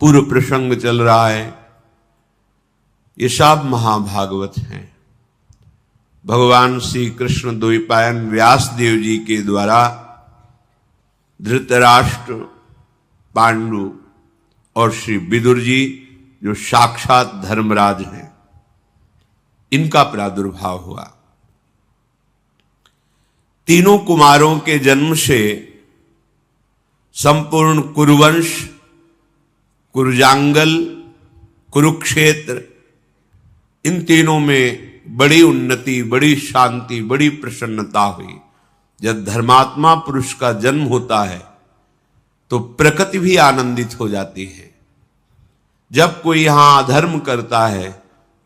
पूर्व प्रसंग चल रहा है, ये सब महाभागवत हैं। भगवान श्री कृष्ण द्वैपायन व्यास देव जी के द्वारा धृतराष्ट्र, पांडु और श्री विदुर जी जो साक्षात धर्मराज हैं, इनका प्रादुर्भाव हुआ। तीनों कुमारों के जन्म से संपूर्ण कुरुवंश, कुरुजांगल, कुरुक्षेत्र, इन तीनों में बड़ी उन्नति, बड़ी शांति, बड़ी प्रसन्नता हुई। जब धर्मात्मा पुरुष का जन्म होता है तो प्रकृति भी आनंदित हो जाती है। जब कोई यहां अधर्म करता है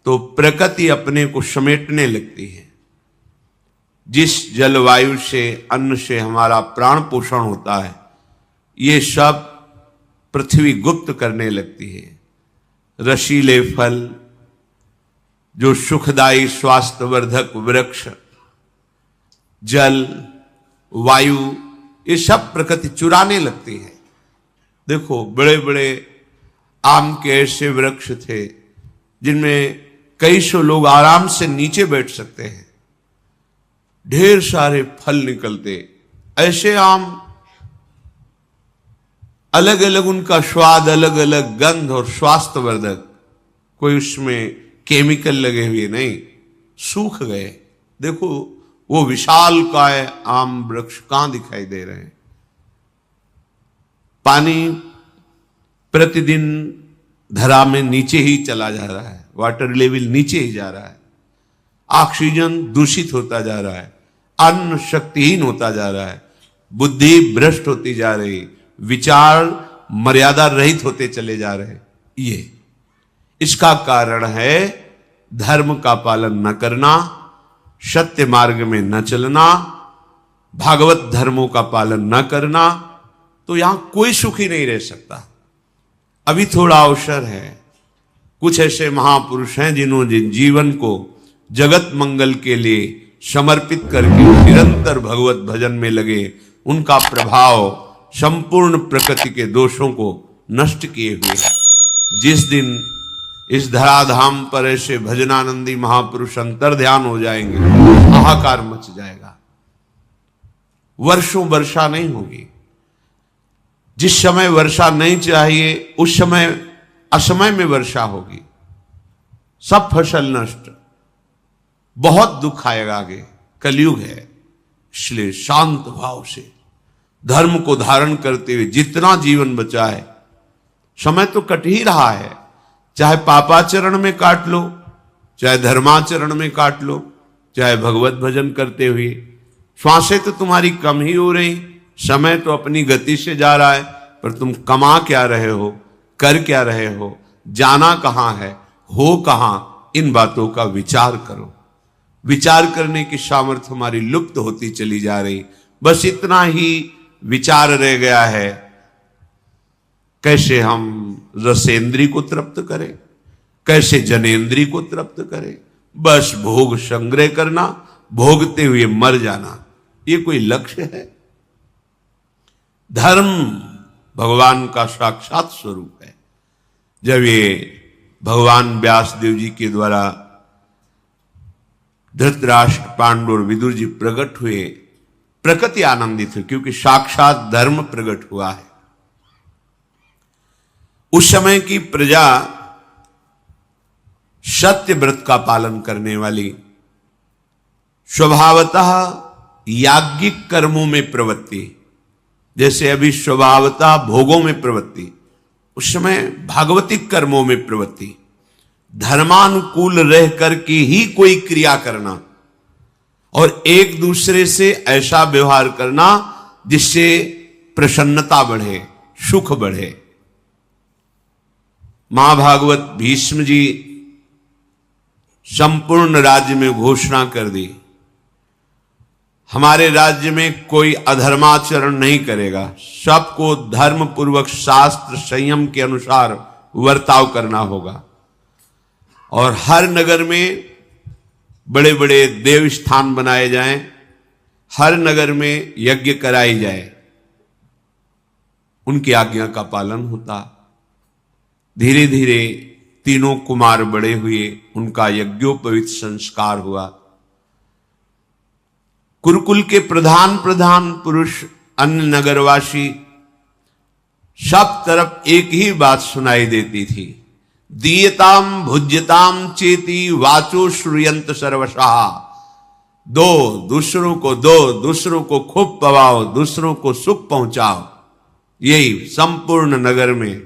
तो प्रकृति अपने को समेटने लगती है। जिस जलवायु से, अन्न से हमारा प्राण पोषण होता है, ये सब पृथ्वी गुप्त करने लगती है। रसीले फल, जो सुखदायी स्वास्थ्यवर्धक वृक्ष, जल, वायु, ये सब प्रकृति चुराने लगती है। देखो, बड़े बड़े आम के ऐसे वृक्ष थे जिनमें कई सौ लोग आराम से नीचे बैठ सकते हैं, ढेर सारे फल निकलते। ऐसे आम, अलग अलग उनका स्वाद, अलग अलग गंध और स्वास्थ्यवर्धक, कोई उसमें केमिकल लगे हुए नहीं, सूख गए। देखो, वो विशाल काय आम वृक्ष कहां दिखाई दे रहे हैं। पानी प्रतिदिन धरा में नीचे ही चला जा रहा है, वाटर लेवल नीचे ही जा रहा है, ऑक्सीजन दूषित होता जा रहा है, अन्न शक्तिहीन होता जा रहा है, बुद्धि भ्रष्ट होती जा रही, विचार मर्यादा रहित होते चले जा रहे। ये इसका कारण है धर्म का पालन न करना, सत्य मार्ग में न चलना, भागवत धर्मों का पालन न करना। तो यहां कोई सुखी नहीं रह सकता। अभी थोड़ा अवसर है। कुछ ऐसे महापुरुष हैं जिन्होंने जीवन को जगत मंगल के लिए समर्पित करके निरंतर भगवत भजन में लगे। उनका प्रभाव संपूर्ण प्रकृति के दोषों को नष्ट किए हुए है। जिस दिन इस धराधाम पर ऐसे भजनानंदी महापुरुष अंतर ध्यान हो जाएंगे, हाहाकार मच जाएगा। वर्षों वर्षा नहीं होगी। जिस समय वर्षा नहीं चाहिए उस समय असमय में वर्षा होगी, सब फसल नष्ट, बहुत दुख आएगा आगे। कलयुग है, इसलिए शांत भाव से धर्म को धारण करते हुए जितना जीवन बचा है, समय तो कट ही रहा है, चाहे पापाचरण में काट लो, चाहे धर्माचरण में काट लो, चाहे भगवत भजन करते हुए। श्वासें तो तुम्हारी कम ही हो रही, समय तो अपनी गति से जा रहा है, पर तुम कमा क्या रहे हो, कर क्या रहे हो, जाना कहां है, हो कहां, इन बातों का विचार करो। विचार करने की सामर्थ्य हमारी लुप्त होती चली जा रही। बस इतना ही विचार रह गया है, कैसे हम रसेंद्री को तृप्त करें, कैसे जनेंद्री को तृप्त करें। बस भोग संग्रह करना, भोगते हुए मर जाना, ये कोई लक्ष्य है? धर्म भगवान का साक्षात स्वरूप है। जब ये भगवान व्यास देव जी के द्वारा धृतराष्ट्र, पांडु और विदुर जी प्रकट हुए, प्रकृति आनंदित हुई, क्योंकि साक्षात धर्म प्रकट हुआ है। उस समय की प्रजा सत्य व्रत का पालन करने वाली, स्वभावतः याज्ञिक कर्मों में प्रवृत्ति, जैसे अभी स्वभावतः भोगों में प्रवृत्ति, उस समय भागवतिक कर्मों में प्रवृत्ति, धर्मानुकूल रह करके ही कोई क्रिया करना और एक दूसरे से ऐसा व्यवहार करना जिससे प्रसन्नता बढ़े, सुख बढ़े। महाभागवत भीष्म जी संपूर्ण राज्य में घोषणा कर दी, हमारे राज्य में कोई अधर्माचरण नहीं करेगा, सबको धर्म पूर्वक शास्त्र संयम के अनुसार वर्ताव करना होगा। और हर नगर में बड़े बड़े देव स्थान बनाए जाएं, हर नगर में यज्ञ कराई जाए, उनकी आज्ञा का पालन होता। धीरे धीरे तीनों कुमार बड़े हुए, उनका यज्ञोपवीत संस्कार हुआ। कुरुकुल के प्रधान पुरुष, अन्य नगरवासी, सब तरफ एक ही बात सुनाई देती थी, दीयताम भुज्यताम चेति वाचो श्रूयंत सर्वशः। दो, दूसरों को खूब पवाओ, दूसरों को सुख पहुंचाओ। यही संपूर्ण नगर में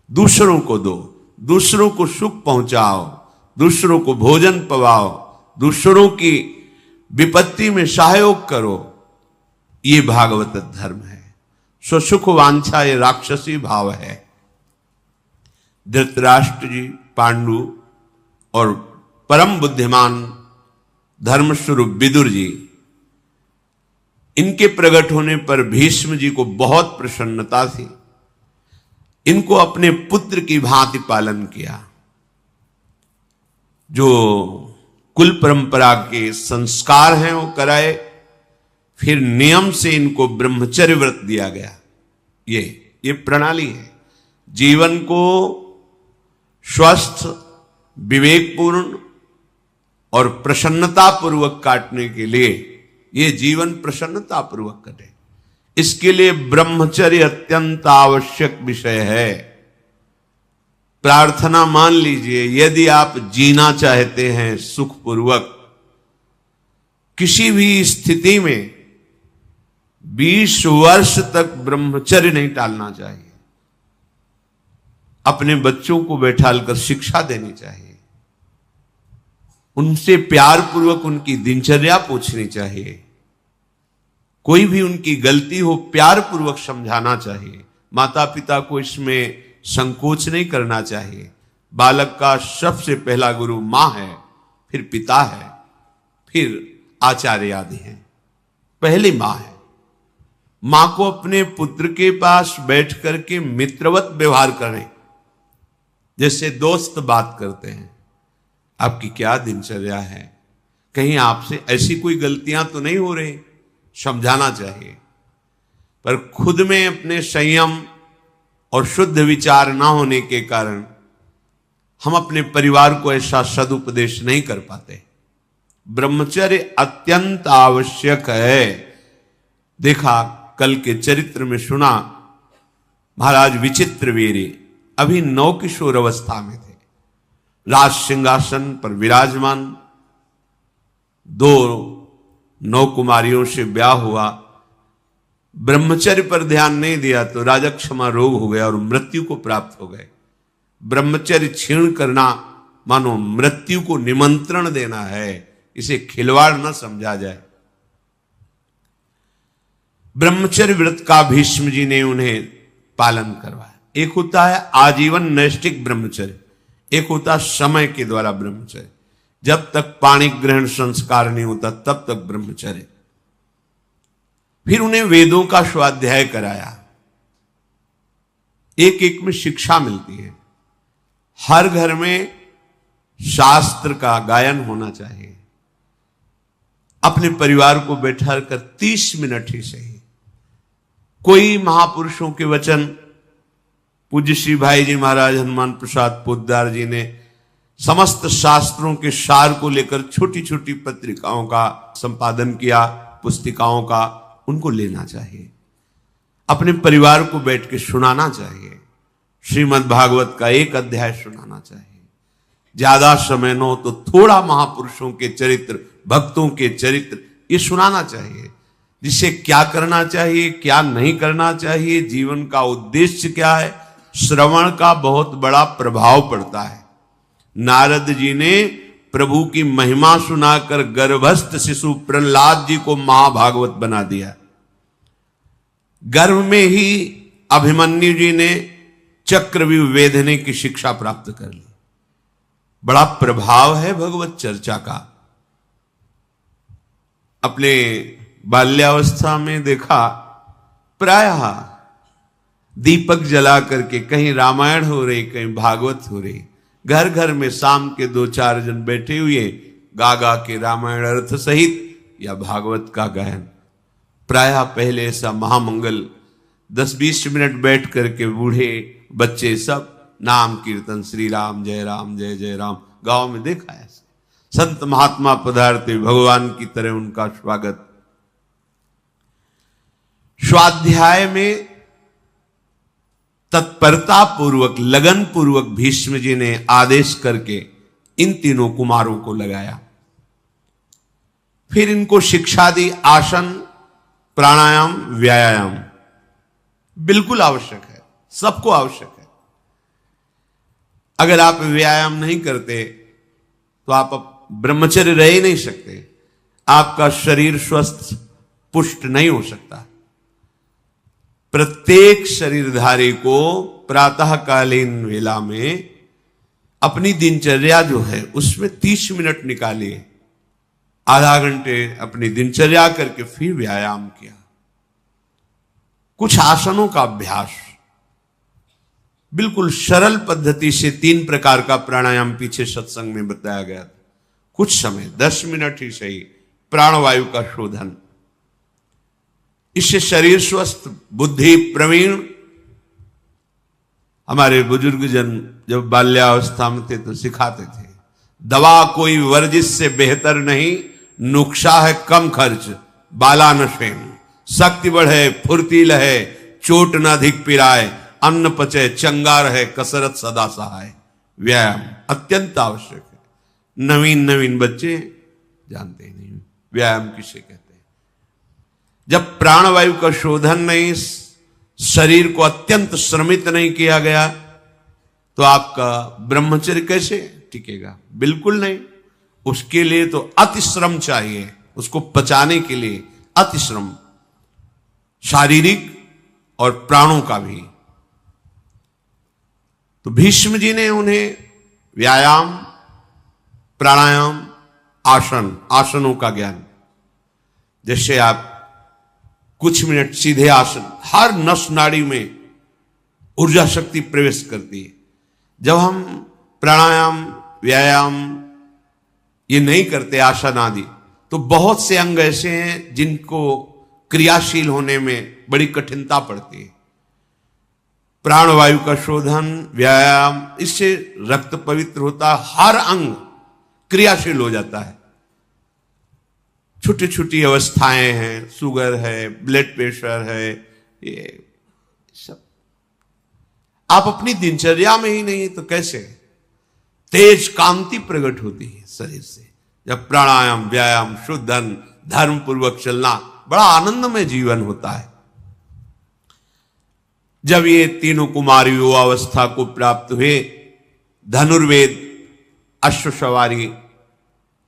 दूसरों को दो, दूसरों को सुख पहुंचाओ, दूसरों को भोजन पवाओ, दूसरों की विपत्ति में सहयोग करो। ये भागवत धर्म है। स्वसुख वांछा ये राक्षसी भाव है। धृतराष्ट्र जी, पांडु और परम बुद्धिमान धर्मस्वरूप विदुर जी, इनके प्रकट होने पर भीष्म जी को बहुत प्रसन्नता थी। इनको अपने पुत्र की भांति पालन किया। जो कुल परंपरा के संस्कार हैं वो कराए, फिर नियम से इनको ब्रह्मचर्य व्रत दिया गया। ये प्रणाली है। जीवन को स्वस्थ, विवेकपूर्ण और प्रसन्नता पूर्वक काटने के लिए, ये जीवन प्रसन्नता पूर्वक कटे, इसके लिए ब्रह्मचर्य अत्यंत आवश्यक विषय है। प्रार्थना मान लीजिए, यदि आप जीना चाहते हैं सुखपूर्वक, किसी भी स्थिति में 20 वर्ष तक ब्रह्मचर्य नहीं टालना चाहिए। अपने बच्चों को बैठालकर शिक्षा देनी चाहिए, उनसे प्यार पूर्वक उनकी दिनचर्या पूछनी चाहिए, कोई भी उनकी गलती हो प्यार पूर्वक समझाना चाहिए। माता पिता को इसमें संकोच नहीं करना चाहिए। बालक का सबसे पहला गुरु मां है, फिर पिता है, फिर आचार्य आदि हैं, पहली मां है। मां को अपने पुत्र के पास बैठ करके मित्रवत व्यवहार करें, जैसे दोस्त बात करते हैं। आपकी क्या दिनचर्या है, कहीं आपसे ऐसी कोई गलतियां तो नहीं हो रही, समझाना चाहिए। पर खुद में अपने संयम और शुद्ध विचार ना होने के कारण हम अपने परिवार को ऐसा सदुपदेश नहीं कर पाते। ब्रह्मचर्य अत्यंत आवश्यक है। देखा, कल के चरित्र में सुना, महाराज विचित्रवीर्य अभी नवकिशोर अवस्था में थे, राज सिंहासन पर विराजमान। 2 नवकुमारियों से ब्याह हुआ। ब्रह्मचर्य पर ध्यान नहीं दिया तो राजक्षमा रोग हो गया और मृत्यु को प्राप्त हो गए। ब्रह्मचर्य क्षीण करना मानो मृत्यु को निमंत्रण देना है, इसे खिलवाड़ न समझा जाए। ब्रह्मचर्य व्रत का भीष्म जी ने उन्हें पालन करवाया। एक होता है आजीवन नैष्ठिक ब्रह्मचर्य, एक होता है समय के द्वारा ब्रह्मचर्य। जब तक पाणी ग्रहण संस्कार नहीं होता तब तक ब्रह्मचर्य। फिर उन्हें वेदों का स्वाध्याय कराया। एक एक में शिक्षा मिलती है। हर घर में शास्त्र का गायन होना चाहिए। अपने परिवार को बैठा कर 30 मिनट ही सही कोई महापुरुषों के वचन, पूज्य श्री भाई जी महाराज हनुमान प्रसाद पोद्दार जी ने समस्त शास्त्रों के सार को लेकर छोटी छोटी पत्रिकाओं का संपादन किया, पुस्तिकाओं का, उनको लेना चाहिए। अपने परिवार को बैठ के सुनाना चाहिए। श्रीमद् भागवत का एक अध्याय सुनाना चाहिए। ज्यादा समय न हो तो थोड़ा महापुरुषों के चरित्र, भक्तों के चरित्र ये सुनाना चाहिए, जिससे क्या करना चाहिए, क्या नहीं करना चाहिए, जीवन का उद्देश्य क्या है। श्रवण का बहुत बड़ा प्रभाव पड़ता है। नारद जी ने प्रभु की महिमा सुनाकर गर्भस्थ शिशु प्रहलाद जी को महाभागवत बना दिया। गर्भ में ही अभिमन्यु जी ने चक्रव्यूह वेधने की शिक्षा प्राप्त कर ली। बड़ा प्रभाव है भगवत चर्चा का। अपने बाल्यावस्था में देखा, प्रायः दीपक जला करके कहीं रामायण हो रही, कहीं भागवत हो रही, घर घर में शाम के 2-4 जन बैठे हुए गा गा के रामायण अर्थ सहित या भागवत का गायन। प्रायः पहले ऐसा महामंगल 10-20 मिनट बैठ करके बूढ़े बच्चे सब नाम कीर्तन, श्री राम जय जय राम। गांव में देखा है, संत महात्मा पधारते, भगवान की तरह उनका स्वागत। स्वाध्याय में तत्परता पूर्वक, लगन पूर्वक भीष्म जी ने आदेश करके इन तीनों कुमारों को लगाया। फिर इनको शिक्षा दी, आसन, प्राणायाम, व्यायाम बिल्कुल आवश्यक है, सबको आवश्यक है। अगर आप व्यायाम नहीं करते तो आप ब्रह्मचर्य रह ही नहीं सकते, आपका शरीर स्वस्थ पुष्ट नहीं हो सकता। प्रत्येक शरीरधारी को प्रातःकालीन वेला में अपनी दिनचर्या जो है उसमें 30 मिनट निकालिए, आधा घंटे अपनी दिनचर्या करके फिर व्यायाम किया, कुछ आसनों का अभ्यास, बिल्कुल सरल पद्धति से 3 प्रकार का प्राणायाम पीछे सत्संग में बताया गया था। कुछ समय 10 मिनट ही सही, प्राणवायु का शोधन, इससे शरीर स्वस्थ, बुद्धि प्रवीण। हमारे बुजुर्ग जन जब बाल्यावस्था में थे तो सिखाते थे, दवा कोई वर्जिश से बेहतर नहीं, नुक्शा है कम खर्च, बाला नशेन, शक्ति बढ़े फुर्ती लहे, चोट न अधिक पिराए, अन्न पचे चंगा रहे, कसरत सदा सहाय। व्यायाम अत्यंत आवश्यक है। नवीन बच्चे जानते ही नहीं व्यायाम किसे कहते हैं। जब प्राणवायु का शोधन नहीं, शरीर को अत्यंत श्रमित नहीं किया गया तो आपका ब्रह्मचर्य कैसे टिकेगा? बिल्कुल नहीं। उसके लिए तो अति श्रम चाहिए, उसको पचाने के लिए अति श्रम, शारीरिक और प्राणों का भी। तो भीष्म जी ने उन्हें व्यायाम, प्राणायाम, आसनों का ज्ञान, जैसे आप कुछ मिनट सीधे आसन, हर नस नाड़ी में ऊर्जा शक्ति प्रवेश करती है। जब हम प्राणायाम, व्यायाम ये नहीं करते, आसन आदि, तो बहुत से अंग ऐसे हैं जिनको क्रियाशील होने में बड़ी कठिनता पड़ती है। प्राणवायु का शोधन, व्यायाम, इससे रक्त पवित्र होता है, हर अंग क्रियाशील हो जाता है। छोटी छोटी अवस्थाएं हैं, शुगर है, ब्लड प्रेशर है, ये सब आप अपनी दिनचर्या में ही नहीं तो कैसे? तेज कांति प्रकट होती है शरीर से जब प्राणायाम, व्यायाम, शुद्धन, धर्म पूर्वक चलना, बड़ा आनंदमय जीवन होता है। जब ये तीनों कुमार युवावस्था को प्राप्त हुए, धनुर्वेद, अश्वसवारी,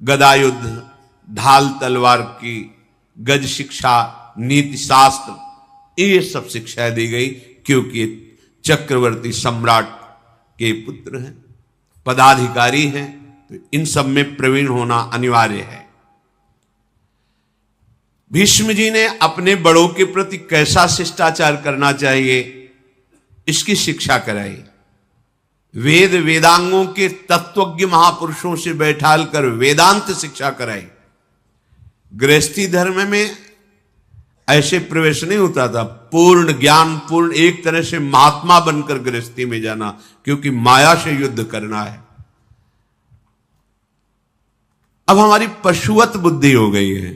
गदायुद्ध, ढाल तलवार की, गज शिक्षा, नीति शास्त्र, ये सब शिक्षा दी गई, क्योंकि चक्रवर्ती सम्राट के पुत्र हैं, पदाधिकारी हैं, तो इन सब में प्रवीण होना अनिवार्य है। भीष्म जी ने अपने बड़ों के प्रति कैसा शिष्टाचार करना चाहिए इसकी शिक्षा कराई। वेद वेदांगों के तत्वज्ञ महापुरुषों से बैठाल कर वेदांत शिक्षा कराई। गृहस्थी धर्म में ऐसे प्रवेश नहीं होता था, पूर्ण ज्ञान, पूर्ण एक तरह से महात्मा बनकर गृहस्थी में जाना, क्योंकि माया से युद्ध करना है। अब हमारी पशुवत बुद्धि हो गई है,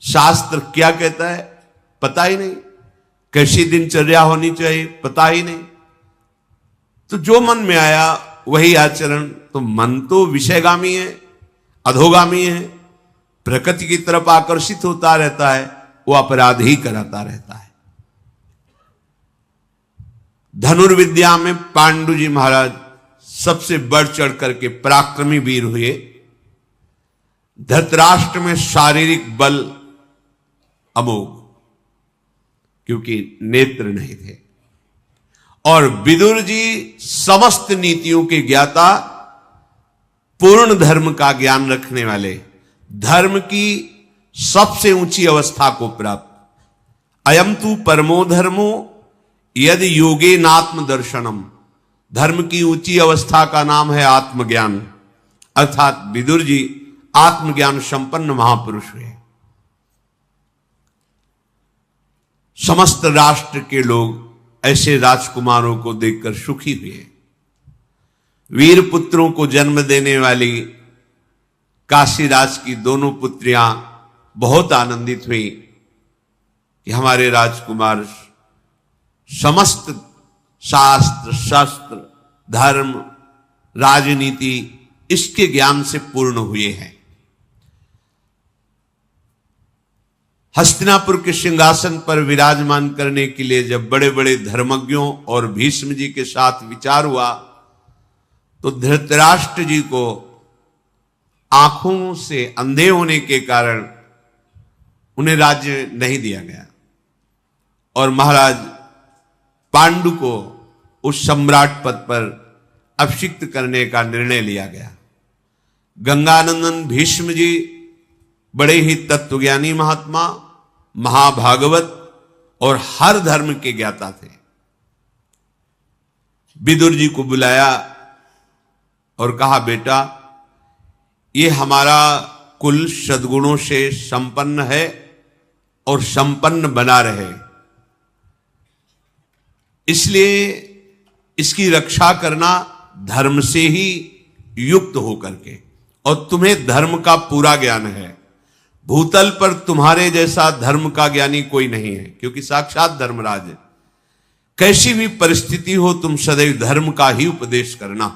शास्त्र क्या कहता है पता ही नहीं, कैसी दिनचर्या होनी चाहिए पता ही नहीं, तो जो मन में आया वही आचरण। तो मन तो विषयगामी है, अधोगामी है, प्रकृति की तरफ आकर्षित होता रहता है, वो अपराध ही कराता रहता है। धनुर्विद्या में पांडु जी महाराज सबसे बढ़ चढ़ करके पराक्रमी वीर हुए। धृतराष्ट्र में शारीरिक बल अमोघ, क्योंकि नेत्र नहीं थे, और विदुर जी समस्त नीतियों के ज्ञाता, पूर्ण धर्म का ज्ञान रखने वाले, धर्म की सबसे ऊंची अवस्था को प्राप्त। अयम तु परमो धर्मो यदि योगे नात्म दर्शनम, धर्म की ऊंची अवस्था का नाम है आत्मज्ञान, अर्थात विदुर जी आत्मज्ञान संपन्न महापुरुष हुए। समस्त राष्ट्र के लोग ऐसे राजकुमारों को देखकर सुखी हुए। वीर पुत्रों को जन्म देने वाली काशीराज की दोनों पुत्रियां बहुत आनंदित हुई कि हमारे राजकुमार समस्त शास्त्र शस्त्र धर्म राजनीति इसके ज्ञान से पूर्ण हुए हैं। हस्तिनापुर के सिंहासन पर विराजमान करने के लिए जब बड़े बड़े धर्मज्ञों और भीष्म जी के साथ विचार हुआ तो धृतराष्ट्र जी को आंखों से अंधे होने के कारण उन्हें राज्य नहीं दिया गया और महाराज पांडु को उस सम्राट पद पर अभिषिक्त करने का निर्णय लिया गया। गंगानंदन भीष्म जी बड़े ही तत्वज्ञानी महात्मा, महाभागवत और हर धर्म के ज्ञाता थे। विदुर जी को बुलाया और कहा, बेटा ये हमारा कुल सद्गुणों से संपन्न है और संपन्न बना रहे, इसलिए इसकी रक्षा करना धर्म से ही युक्त होकर के, और तुम्हें धर्म का पूरा ज्ञान है। भूतल पर तुम्हारे जैसा धर्म का ज्ञानी कोई नहीं है, क्योंकि साक्षात धर्मराज है। कैसी भी परिस्थिति हो तुम सदैव धर्म का ही उपदेश करना।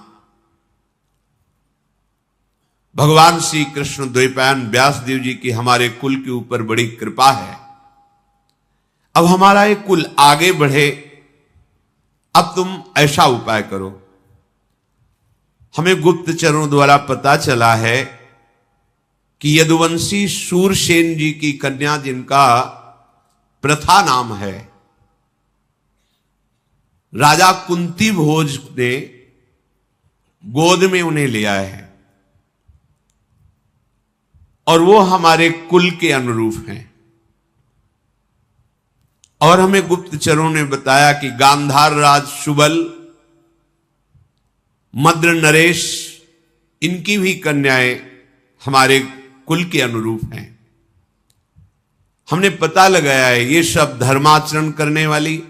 भगवान श्री कृष्ण द्वैपायन व्यासदेव जी की हमारे कुल के ऊपर बड़ी कृपा है। अब हमारा ये कुल आगे बढ़े, अब तुम ऐसा उपाय करो। हमें गुप्तचरों द्वारा पता चला है कि यदुवंशी सूरसेन जी की कन्या, जिनका प्रथा नाम है, राजा कुंती भोज ने गोद में उन्हें ले आए हैं और वो हमारे कुल के अनुरूप हैं। और हमें गुप्तचरों ने बताया कि गांधार राज सुबल, मद्र नरेश, इनकी भी कन्याएं हमारे कुल के अनुरूप हैं। हमने पता लगाया है ये सब धर्माचरण करने वाली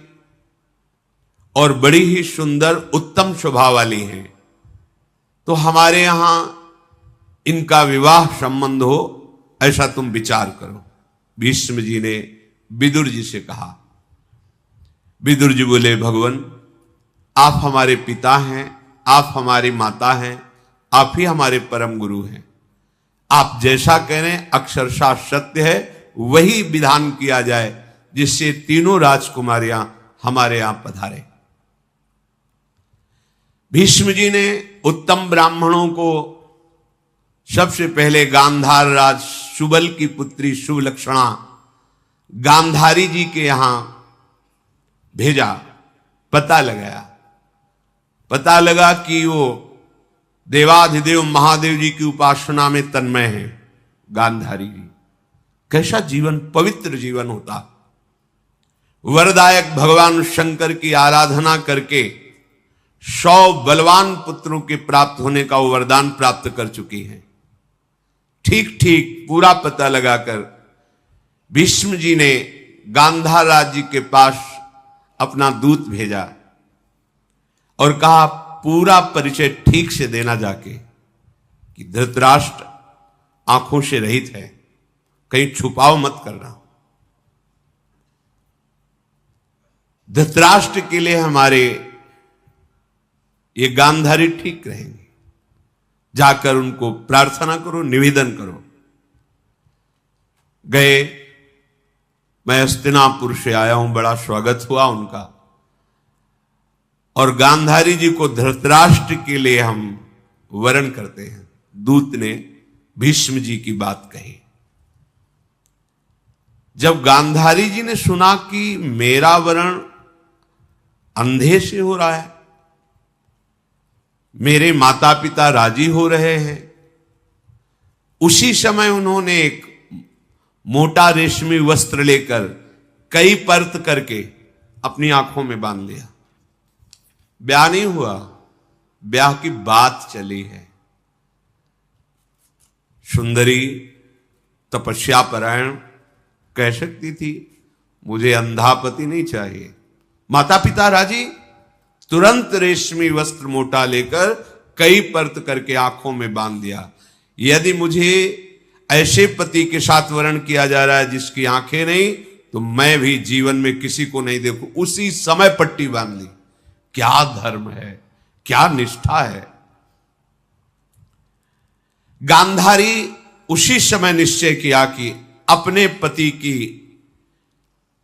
और बड़ी ही सुंदर उत्तम स्वभाव वाली हैं, तो हमारे यहां इनका विवाह संबंध हो, ऐसा तुम विचार करो। भीष्म जी ने विदुर जी से कहा। विदुर जी बोले, भगवान आप हमारे पिता हैं, आप हमारी माता हैं, आप ही हमारे परम गुरु हैं। आप जैसा कह रहे हैं अक्षरशः सत्य है, वही विधान किया जाए जिससे तीनों राजकुमारियां हमारे यहां पधारे। भीष्म जी ने उत्तम ब्राह्मणों को सबसे पहले गांधार राज सुबल की पुत्री सुलक्षणा गांधारी जी के यहां भेजा। पता लगाया, पता लगा कि वो देवाधिदेव महादेव जी की उपासना में तन्मय है। गांधारी जी कैसा जीवन, पवित्र जीवन होता। वरदायक भगवान शंकर की आराधना करके 100 बलवान पुत्रों के प्राप्त होने का वो वरदान प्राप्त कर चुकी हैं। ठीक ठीक पूरा पता लगाकर भीष्म जी ने गांधार राज जी के पास अपना दूत भेजा और कहा पूरा परिचय ठीक से देना जाके कि धृतराष्ट्र आंखों से रहित है, कहीं छुपाव मत करना। धृतराष्ट्र के लिए हमारे ये गांधारी ठीक रहेंगे, जाकर उनको प्रार्थना करो, निवेदन करो। गए, मैं हस्तिनापुर से आया हूं, बड़ा स्वागत हुआ उनका। और गांधारी जी को धृतराष्ट्र के लिए हम वरण करते हैं। दूत ने भीष्म जी की बात कही। जब गांधारी जी ने सुना कि मेरा वरण अंधे से हो रहा है, मेरे माता पिता राजी हो रहे हैं, उसी समय उन्होंने एक मोटा रेशमी वस्त्र लेकर कई परत करके अपनी आंखों में बांध लिया। ब्याह नहीं हुआ, ब्याह की बात चली है। सुंदरी तपस्या परायण कह सकती थी, मुझे अंधा पति नहीं चाहिए। माता पिता राजी, तुरंत रेशमी वस्त्र मोटा लेकर कई परत करके आंखों में बांध दिया। यदि मुझे ऐसे पति के साथ वर्ण किया जा रहा है जिसकी आंखें नहीं, तो मैं भी जीवन में किसी को नहीं देखूं। उसी समय पट्टी बांध ली। क्या धर्म है, क्या निष्ठा है। गांधारी उसी समय निश्चय किया कि अपने पति की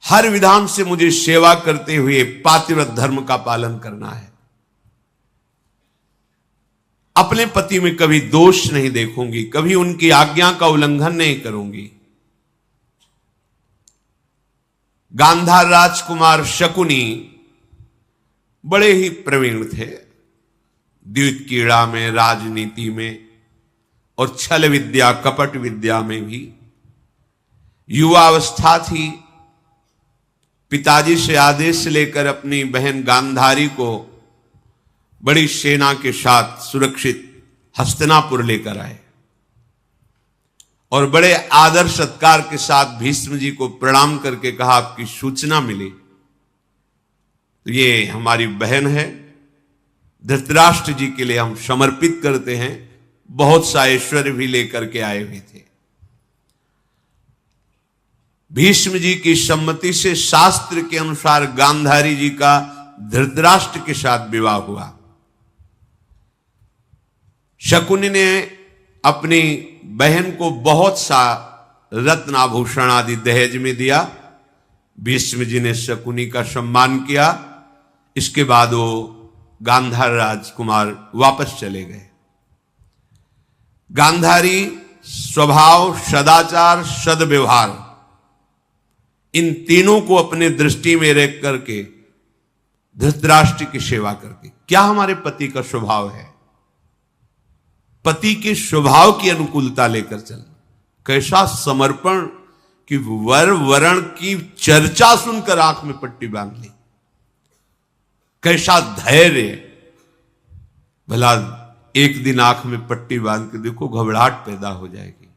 हर विधान से मुझे सेवा करते हुए पातिव्रत धर्म का पालन करना है। अपने पति में कभी दोष नहीं देखूंगी, कभी उनकी आज्ञा का उल्लंघन नहीं करूंगी। गांधार राजकुमार शकुनी बड़े ही प्रवीण थे, द्यूत क्रीड़ा में, राजनीति में और छल विद्या, कपट विद्या में भी। युवावस्था थी। पिताजी से आदेश लेकर अपनी बहन गांधारी को बड़ी सेना के साथ सुरक्षित हस्तिनापुर लेकर आए और बड़े आदर सत्कार के साथ भीष्म जी को प्रणाम करके कहा, आपकी सूचना मिली, तो ये हमारी बहन है, धृतराष्ट्र जी के लिए हम समर्पित करते हैं। बहुत सा ऐश्वर्य भी लेकर के आए हुए थे। भीष्म जी की सम्मति से शास्त्र के अनुसार गांधारी जी का धृतराष्ट्र के साथ विवाह हुआ। शकुनी ने अपनी बहन को बहुत सा रत्न आभूषण आदि दहेज में दिया। भीष्म जी ने शकुनी का सम्मान किया। इसके बाद वो गांधार राजकुमार वापस चले गए। गांधारी स्वभाव, सदाचार, सद्व्यवहार, इन तीनों को अपने दृष्टि में रख करके धृतराष्ट्र की सेवा करती। क्या हमारे पति का स्वभाव है? पति के स्वभाव की अनुकूलता लेकर चलना। कैसा समर्पण कि वर वरण की चर्चा सुनकर आंख में पट्टी बांध ली। कैसा धैर्य। भला एक दिन आंख में पट्टी बांध के देखो, घबराहट पैदा हो जाएगी।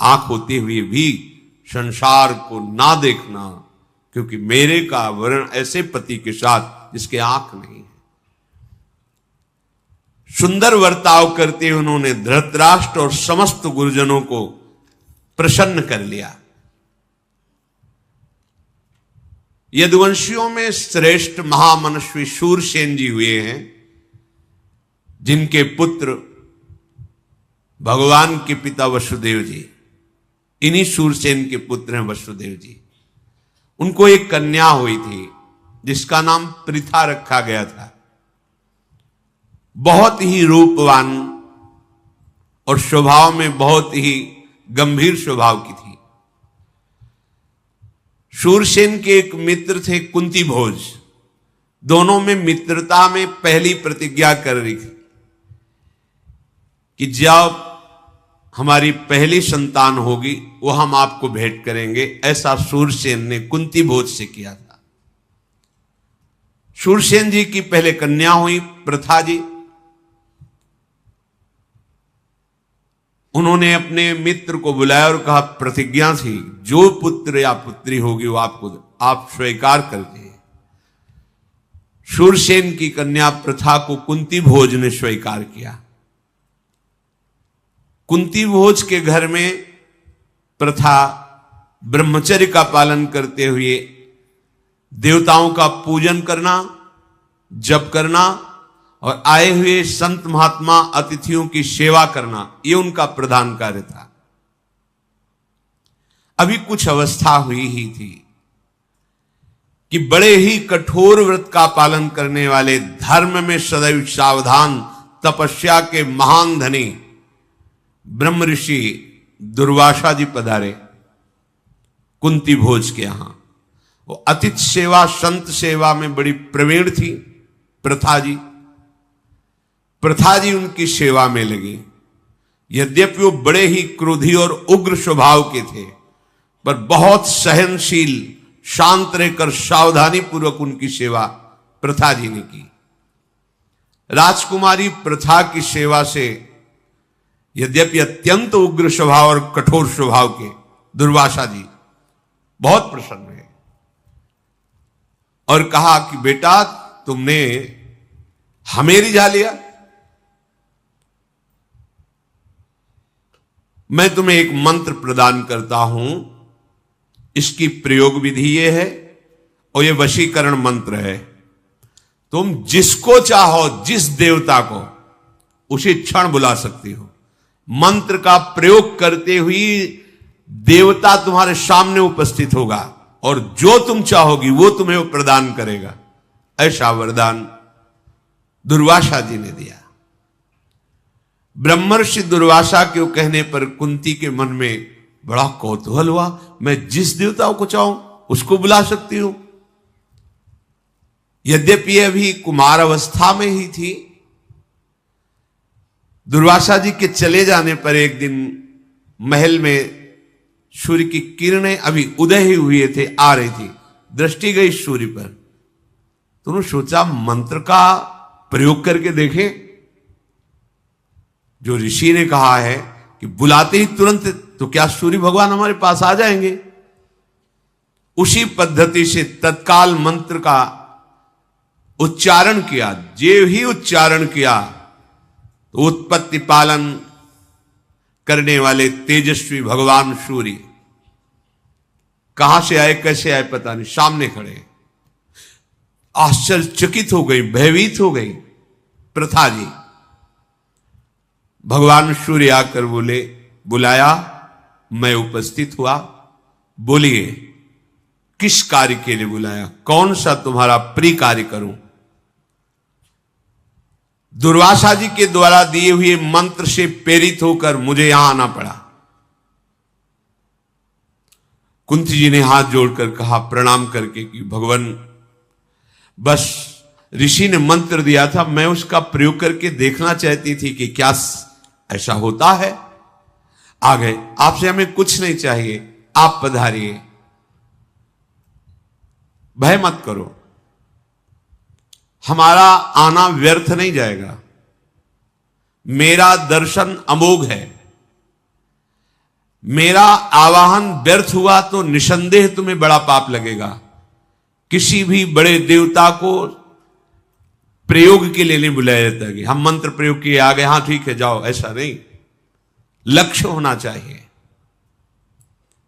आंख होते हुए भी संसार को ना देखना, क्योंकि मेरे का वर्ण ऐसे पति के साथ जिसके आंख नहीं है। सुंदर वर्ताव करते उन्होंने धृतराष्ट्र और समस्त गुरुजनों को प्रसन्न कर लिया। यदुवंशियों में श्रेष्ठ महामनस्वी शूरसेन जी हुए हैं, जिनके पुत्र भगवान के पिता वसुदेव जी, इन्हीं शूरसेन के पुत्र हैं वसुदेव जी। उनको एक कन्या हुई थी जिसका नाम पृथा रखा गया था। बहुत ही रूपवान और स्वभाव में बहुत ही गंभीर स्वभाव की थी। शूरसेन के एक मित्र थे कुंती भोज। दोनों में मित्रता में पहली प्रतिज्ञा कर रही थी कि जब हमारी पहली संतान होगी वो हम आपको भेंट करेंगे। ऐसा शूरसेन ने कुंती भोज से किया था। शूरसेन जी की पहले कन्या हुई पृथा जी। उन्होंने अपने मित्र को बुलाया और कहा, प्रतिज्ञा थी जो पुत्र या पुत्री होगी वो आप स्वीकार कर दिए। शूरसेन की कन्या पृथा को कुंती भोज ने स्वीकार किया। कुंती भोज के घर में प्रथा ब्रह्मचर्य का पालन करते हुए देवताओं का पूजन करना, जप करना और आए हुए संत महात्मा अतिथियों की सेवा करना, ये उनका प्रधान कार्य था। अभी कुछ अवस्था हुई ही थी कि बड़े ही कठोर व्रत का पालन करने वाले, धर्म में सदैव सावधान, तपस्या के महान धनी ब्रह्म ऋषि दुर्वासा जी पधारे कुंती भोज के यहां। वो अतिथि सेवा, संत सेवा में बड़ी प्रवीण थी प्रथा जी। प्रथा जी उनकी सेवा में लगी। यद्यपि वो बड़े ही क्रोधी और उग्र स्वभाव के थे, पर बहुत सहनशील, शांत रहकर सावधानी पूर्वक उनकी सेवा प्रथा जी ने की। राजकुमारी प्रथा की सेवा से यद्यपि अत्यंत उग्र स्वभाव और कठोर स्वभाव के दुर्वासा जी बहुत प्रसन्न हुए और कहा कि बेटा तुमने हमें रिझा लिया, मैं तुम्हें एक मंत्र प्रदान करता हूं, इसकी प्रयोग विधि ये है और ये वशीकरण मंत्र है। तुम जिसको चाहो, जिस देवता को, उसी क्षण बुला सकती हो। मंत्र का प्रयोग करते हुए देवता तुम्हारे सामने उपस्थित होगा और जो तुम चाहोगी वो तुम्हें वो प्रदान करेगा। ऐसा वरदान दुर्वासा जी ने दिया। ब्रह्मर्षि दुर्वासा के कहने पर कुंती के मन में बड़ा कौतूहल हुआ। मैं जिस देवता को चाहूं उसको बुला सकती हूं। यद्यपि अभी कुमार अवस्था में ही थी। दुर्वासा जी के चले जाने पर एक दिन महल में सूर्य की किरणें अभी उदय ही हुए थे, आ रही थी। दृष्टि गई सूर्य पर, तो उन्होंने सोचा मंत्र का प्रयोग करके देखें। जो ऋषि ने कहा है कि बुलाते ही तुरंत, तो क्या सूर्य भगवान हमारे पास आ जाएंगे? उसी पद्धति से तत्काल मंत्र का उच्चारण किया। जो ही उच्चारण किया तो उत्पत्ति पालन करने वाले तेजस्वी भगवान सूर्य कहां से आए, कैसे आए पता नहीं, सामने खड़े। आश्चर्यचकित हो गई, भयभीत हो गई प्रथा जी। भगवान सूर्य आकर बोले, बुलाया, मैं उपस्थित हुआ। बोलिए किस कार्य के लिए बुलाया, कौन सा तुम्हारा प्रिय कार्य करूं? दुर्वासा जी के द्वारा दिए हुए मंत्र से प्रेरित होकर मुझे यहां आना पड़ा। कुंती जी ने हाथ जोड़कर कहा प्रणाम करके कि भगवान, बस ऋषि ने मंत्र दिया था, मैं उसका प्रयोग करके देखना चाहती थी कि क्या ऐसा होता है। आ गए, आपसे हमें कुछ नहीं चाहिए, आप पधारिए, भय मत करो, हमारा आना व्यर्थ नहीं जाएगा। मेरा दर्शन अमोघ है। मेरा आवाहन व्यर्थ हुआ तो निसंदेह तुम्हें बड़ा पाप लगेगा। किसी भी बड़े देवता को प्रयोग के लिए नहीं बुलाया जाता कि हम मंत्र प्रयोग किए आ गए, हां ठीक है जाओ, ऐसा नहीं। लक्ष्य होना चाहिए।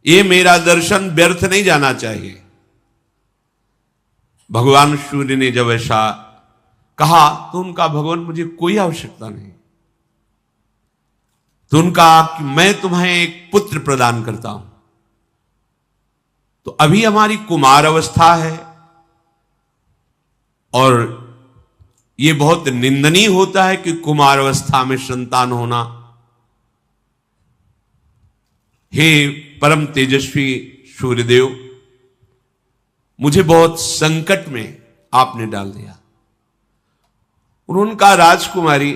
ये मेरा दर्शन व्यर्थ नहीं जाना चाहिए। भगवान सूर्य ने जब ऐसा कहा तो उनका, भगवान मुझे कोई आवश्यकता नहीं। तो उनका कि मैं तुम्हें एक पुत्र प्रदान करता हूं। तो अभी हमारी कुमार अवस्था है और यह बहुत निंदनीय होता है कि कुमार अवस्था में संतान होना। हे परम तेजस्वी सूर्यदेव, मुझे बहुत संकट में आपने डाल दिया। उन्होंने कहा, राजकुमारी,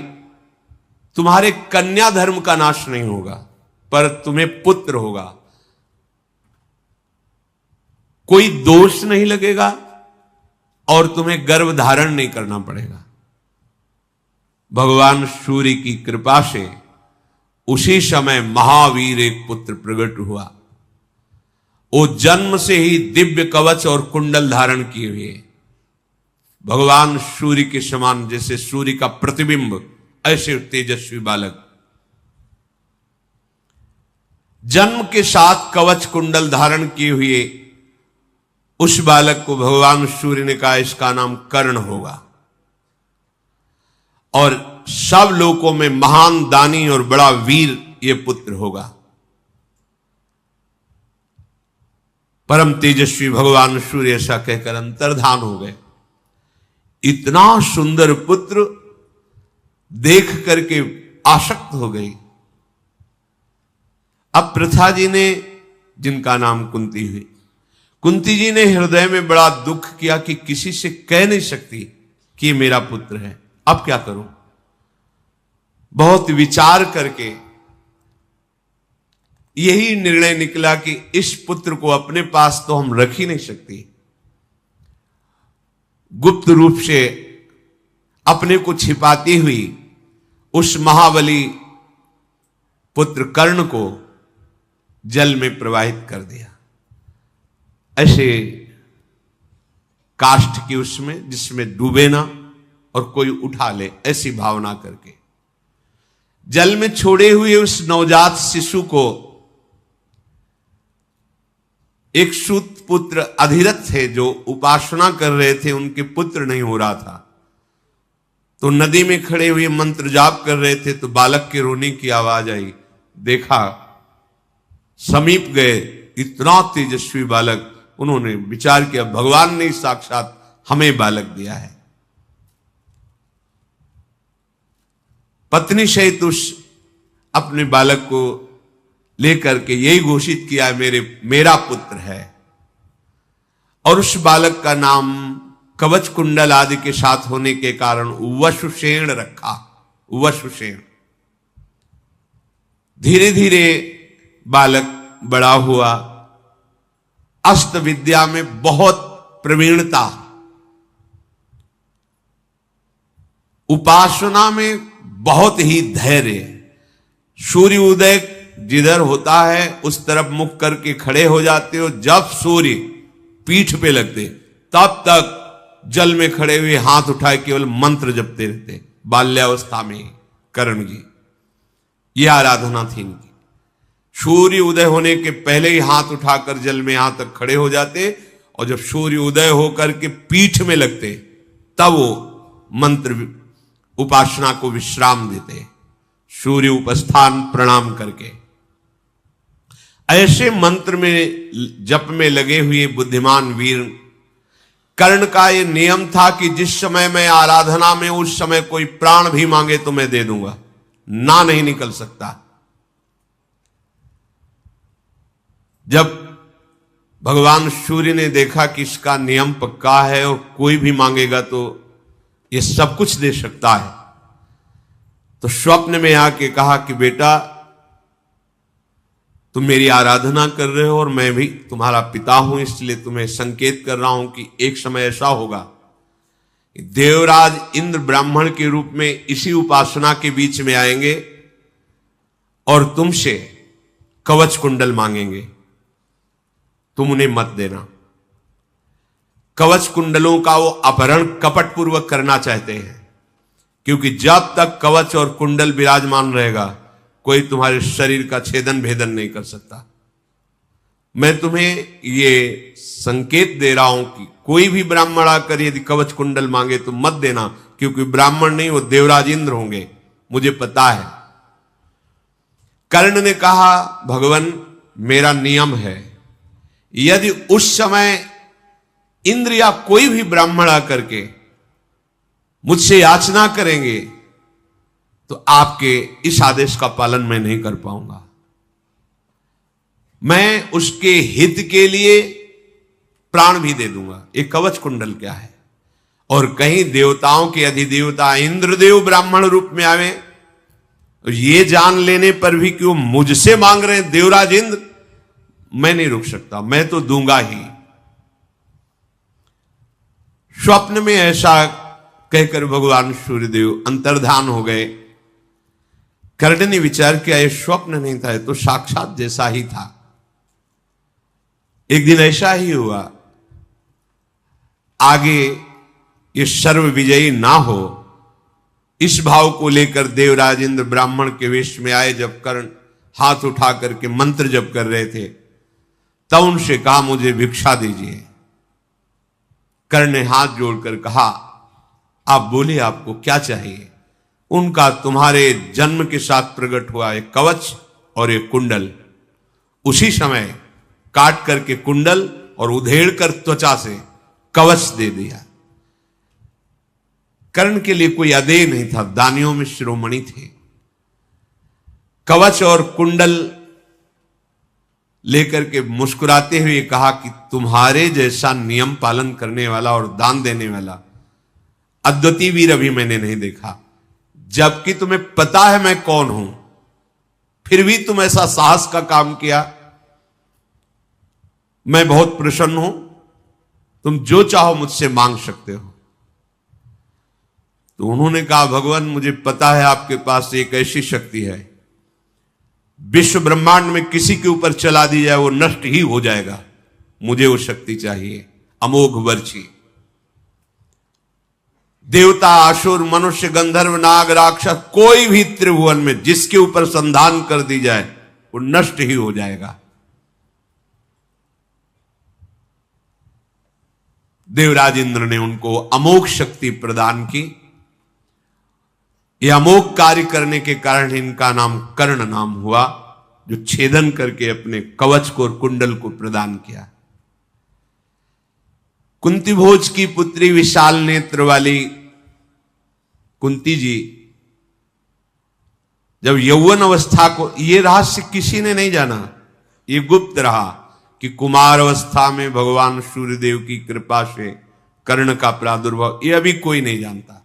तुम्हारे कन्या धर्म का नाश नहीं होगा, पर तुम्हें पुत्र होगा। कोई दोष नहीं लगेगा और तुम्हें गर्भ धारण नहीं करना पड़ेगा। भगवान सूर्य की कृपा से उसी समय महावीर एक पुत्र प्रकट हुआ। वो जन्म से ही दिव्य कवच और कुंडल धारण किए हुए, भगवान सूर्य के समान, जैसे सूर्य का प्रतिबिंब, ऐसे तेजस्वी बालक। जन्म के साथ कवच कुंडल धारण किए हुए उस बालक को भगवान सूर्य ने कहा इसका नाम कर्ण होगा और सब लोकों में महान दानी और बड़ा वीर ये पुत्र होगा। परम तेजस्वी भगवान सूर्य ऐसा कहकर अंतर्धान हो गए। इतना सुंदर पुत्र देख करके आसक्त हो गई। अब प्रथा जी ने, जिनका नाम कुंती हुई, कुंती जी ने हृदय में बड़ा दुख किया कि किसी से कह नहीं सकती कि मेरा पुत्र है, अब क्या करूं। बहुत विचार करके यही निर्णय निकला कि इस पुत्र को अपने पास तो हम रख ही नहीं सकती। गुप्त रूप से अपने को छिपाती हुई उस महाबली पुत्र कर्ण को जल में प्रवाहित कर दिया। ऐसे काष्ठ की उसमें जिसमें डूबे ना और कोई उठा ले, ऐसी भावना करके जल में छोड़े हुए उस नवजात शिशु को एक सूत पुत्र अधिरथ थे जो उपासना कर रहे थे, उनके पुत्र नहीं हो रहा था, तो नदी में खड़े हुए मंत्र जाप कर रहे थे, तो बालक के रोने की आवाज आई। देखा, समीप गए, इतना तेजस्वी बालक। उन्होंने विचार किया भगवान ने साक्षात हमें बालक दिया है। पत्नी सहित उस अपने बालक को लेकर के यही घोषित किया मेरा पुत्र है। और उस बालक का नाम कवच कुंडल आदि के साथ होने के कारण वसुसेन रखा। वसुसेन। धीरे धीरे बालक बड़ा हुआ, अस्त्र विद्या में बहुत प्रवीणता, उपासना में बहुत ही धैर्य। सूर्य उदय जिधर होता है उस तरफ मुख करके खड़े हो जाते हो, जब सूर्य पीठ पे लगते तब तक जल में खड़े हुए हाथ उठाए केवल मंत्र जपते रहते। बाल्यावस्था में कर्ण जी यह आराधना थी इनकी। सूर्य उदय होने के पहले ही हाथ उठाकर जल में यहां तक खड़े हो जाते, और जब सूर्य उदय होकर के पीठ में लगते तब वो मंत्र उपासना को विश्राम देते, सूर्य उपस्थान प्रणाम करके। ऐसे मंत्र में जप में लगे हुए बुद्धिमान वीर कर्ण का यह नियम था कि जिस समय मैं आराधना में, उस समय कोई प्राण भी मांगे तो मैं दे दूंगा, ना नहीं निकल सकता। जब भगवान सूर्य ने देखा कि इसका नियम पक्का है और कोई भी मांगेगा तो ये सब कुछ दे सकता है, तो स्वप्न में आके कहा कि बेटा तुम मेरी आराधना कर रहे हो और मैं भी तुम्हारा पिता हूं, इसलिए तुम्हें संकेत कर रहा हूं कि एक समय ऐसा होगा देवराज इंद्र ब्राह्मण के रूप में इसी उपासना के बीच में आएंगे और तुमसे कवच कुंडल मांगेंगे, तुम उन्हें मत देना। कवच कुंडलों का वो अपहरण कपट पूर्वक करना चाहते हैं, क्योंकि जब तक कवच और कुंडल विराजमान रहेगा कोई तुम्हारे शरीर का छेदन भेदन नहीं कर सकता। मैं तुम्हें ये संकेत दे रहा हूं कि कोई भी ब्राह्मण आकर यदि कवच कुंडल मांगे तो मत देना, क्योंकि ब्राह्मण नहीं, वो देवराज इंद्र होंगे, मुझे पता है। कर्ण ने कहा भगवान मेरा नियम है, यदि उस समय इंद्र या कोई भी ब्राह्मण आकर के मुझसे याचना करेंगे तो आपके इस आदेश का पालन मैं नहीं कर पाऊंगा। मैं उसके हित के लिए प्राण भी दे दूंगा। एक कवच कुंडल क्या है? और कहीं देवताओं के अधिदेवता इंद्रदेव ब्राह्मण रूप में आवे, ये जान लेने पर भी कि वो मुझसे मांग रहे हैं देवराज इंद्र, मैं नहीं रुक सकता, मैं तो दूंगा ही। स्वप्न में ऐसा कहकर भगवान सूर्यदेव अंतर्धान हो गए। कर्ण ने विचार किया ये स्वप्न नहीं था, ये तो साक्षात जैसा ही था। एक दिन ऐसा ही हुआ, आगे ये सर्व विजयी ना हो इस भाव को लेकर देवराज इंद्र ब्राह्मण के वेश में आए। जब कर्ण हाथ उठा करके मंत्र जप कर रहे थे तब उनसे कहा मुझे भिक्षा दीजिए। कर्ण ने हाथ जोड़कर कहा आप बोले आपको क्या चाहिए? उनका तुम्हारे जन्म के साथ प्रकट हुआ एक कवच और एक कुंडल। उसी समय काट करके कुंडल और उधेड़ कर त्वचा से कवच दे दिया। कर्ण के लिए कोई अदेय नहीं था, दानियों में शिरोमणि थे। कवच और कुंडल लेकर के मुस्कुराते हुए कहा कि तुम्हारे जैसा नियम पालन करने वाला और दान देने वाला अद्वितीय वीर अभी मैंने नहीं देखा। जबकि तुम्हें पता है मैं कौन हूं, फिर भी तुम ऐसा साहस का काम किया। मैं बहुत प्रसन्न हूं, तुम जो चाहो मुझसे मांग सकते हो। तो उन्होंने कहा भगवान मुझे पता है आपके पास एक ऐसी शक्ति है, विश्व ब्रह्मांड में किसी के ऊपर चला दी जाए वो नष्ट ही हो जाएगा, मुझे वो शक्ति चाहिए, अमोघ वर्षी। देवता, असुर, मनुष्य, गंधर्व, नाग, राक्षस, कोई भी त्रिभुवन में जिसके ऊपर संधान कर दी जाए वो नष्ट ही हो जाएगा। देवराज इंद्र ने उनको अमोघ शक्ति प्रदान की। यह अमोघ कार्य करने के कारण इनका नाम कर्ण नाम हुआ, जो छेदन करके अपने कवच को और कुंडल को प्रदान किया। कुंती भोज की पुत्री विशाल नेत्र वाली कुंती जी जब यौवन अवस्था को, ये रहस्य किसी ने नहीं जाना, ये गुप्त रहा कि कुमार अवस्था में भगवान सूर्यदेव की कृपा से कर्ण का प्रादुर्भाव, ये अभी कोई नहीं जानता।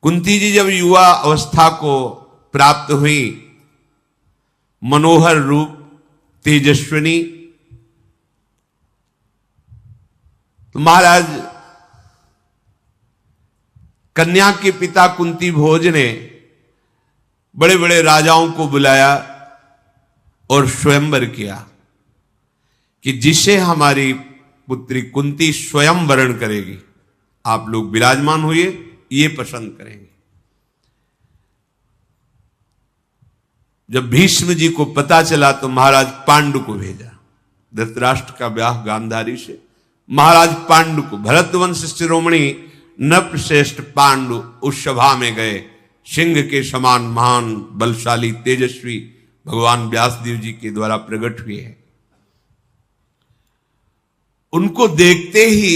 कुंती जी जब युवा अवस्था को प्राप्त हुई, मनोहर रूप, तेजस्विनी, तो महाराज कन्या के पिता कुंती भोज ने बड़े बड़े राजाओं को बुलाया और स्वयंवर किया कि जिसे हमारी पुत्री कुंती स्वयं वरण करेगी, आप लोग विराजमान हुए, ये पसंद करेंगे। जब भीष्म जी को पता चला तो महाराज पांडु को भेजा। धृतराष्ट्र का ब्याह गांधारी से, महाराज पांडु को, भरतवंश शिरोमणि नृपश्रेष्ठ पांडु उस सभा में गए। सिंह के समान महान, बलशाली, तेजस्वी भगवान व्यासदेव जी के द्वारा प्रकट हुए हैं। उनको देखते ही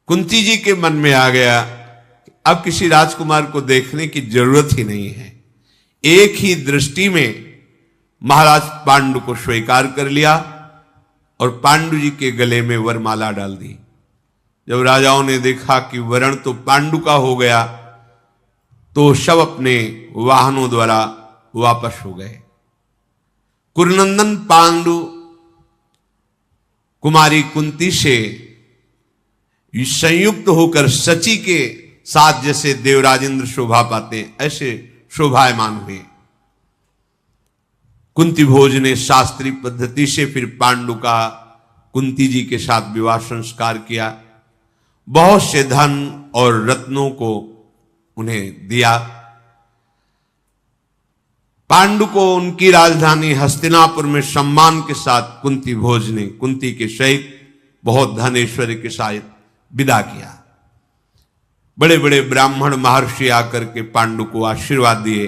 कुंती जी के मन में आ गया अब किसी राजकुमार को देखने की जरूरत ही नहीं है। एक ही दृष्टि में महाराज पांडु को स्वीकार कर लिया और पांडु जी के गले में वरमाला डाल दी। जब राजाओं ने देखा कि वरण तो पांडु का हो गया, तो सब अपने वाहनों द्वारा वापस हो गए। कुरुनंदन पांडु कुमारी कुंती से संयुक्त होकर सची के साथ जैसे देवराजेंद्र शोभा पाते हैं, ऐसे शोभायमान हुए। कुंती भोज ने शास्त्रीय पद्धति से फिर पांडु का कुंती जी के साथ विवाह संस्कार किया। बहुत से धन और रत्नों को उन्हें दिया। पांडु को उनकी राजधानी हस्तिनापुर में सम्मान के साथ कुंती भोज ने कुंती के सहित बहुत धन ऐश्वर्य के साथ विदा किया। बड़े बड़े ब्राह्मण महर्षि आकर के पांडु को आशीर्वाद दिए।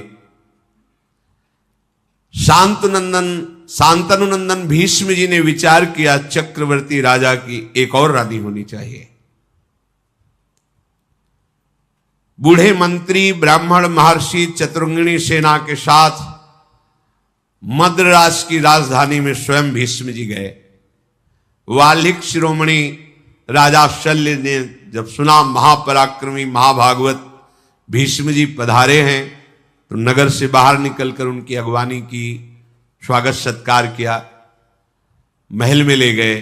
शांतनुनंदन भीष्म जी ने विचार किया चक्रवर्ती राजा की एक और रानी होनी चाहिए। बूढ़े मंत्री ब्राह्मण महर्षि चतुरंगिणी सेना के साथ मद्रास की राजधानी में स्वयं भीष्म जी गए। वाल्मीकि शिरोमणि राजा शल्य ने जब सुना महापराक्रमी महाभागवत भीष्म जी पधारे हैं, तो नगर से बाहर निकलकर उनकी अगवानी की, स्वागत सत्कार किया, महल में ले गए,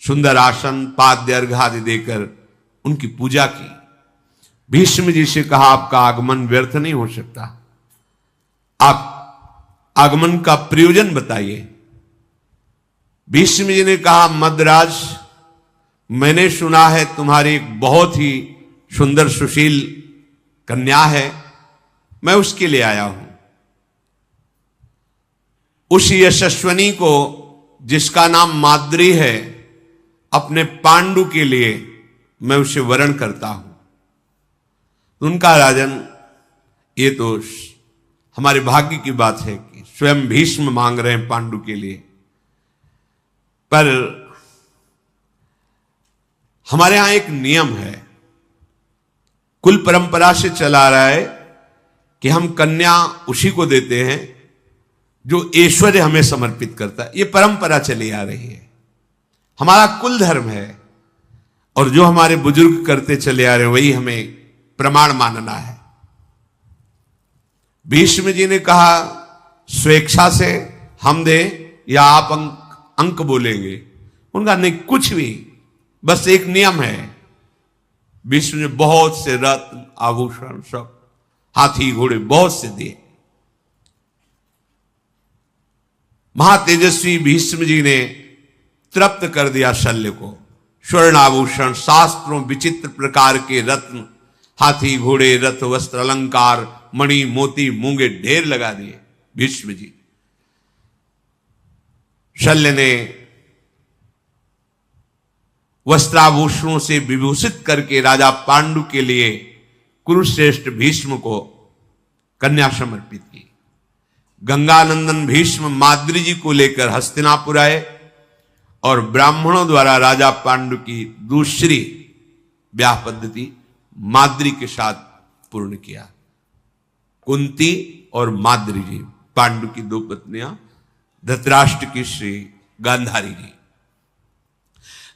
सुंदर आसन पाद्य अर्घ आदि देकर उनकी पूजा की। भीष्म जी से कहा आपका आगमन व्यर्थ नहीं हो सकता, आप आगमन का प्रयोजन बताइए। भीष्म जी ने कहा मद्राज, मैंने सुना है तुम्हारी एक बहुत ही सुंदर सुशील कन्या है, मैं उसके लिए आया हूं। उस यशस्वनी को जिसका नाम माद्री है, अपने पांडु के लिए मैं उसे वरण करता हूं। उनका राजन, ये तो हमारे भाग्य की बात है कि स्वयं भीष्म मांग रहे हैं पांडु के लिए, पर हमारे यहां एक नियम है, कुल परंपरा से चला रहा है कि हम कन्या उसी को देते हैं जो ऐश्वर्य हमें समर्पित करता है। ये परंपरा चली आ रही है, हमारा कुल धर्म है, और जो हमारे बुजुर्ग करते चले आ रहे हैं वही हमें प्रमाण मानना है। भीष्म जी ने कहा स्वेच्छा से हम दें या आप अंक बोलेंगे? उनका नहीं, कुछ भी, बस एक नियम है। भीष्म ने बहुत से रत्न आभूषण सब, हाथी घोड़े बहुत से दिए। महातेजस्वी भीष्म जी ने तृप्त कर दिया शल्य को। स्वर्णाभूषण, शास्त्रों विचित्र प्रकार के रत्न, हाथी घोड़े रथ वस्त्र अलंकार, मणि मोती मूंगे ढेर लगा दिए भीष्म जी। शल्य ने वस्त्राभूषणों से विभूषित करके राजा पांडु के लिए कुरुश्रेष्ठ भीष्म को कन्या समर्पित की। गंगानंदन भीष्म माद्री जी को लेकर हस्तिनापुर आए और ब्राह्मणों द्वारा राजा पांडु की दूसरी ब्याह पद्धति माद्री के साथ पूर्ण किया। कुंती और माद्री जी, पांडु की दो पत्नियां, धृतराष्ट्र की श्री गांधारी जी।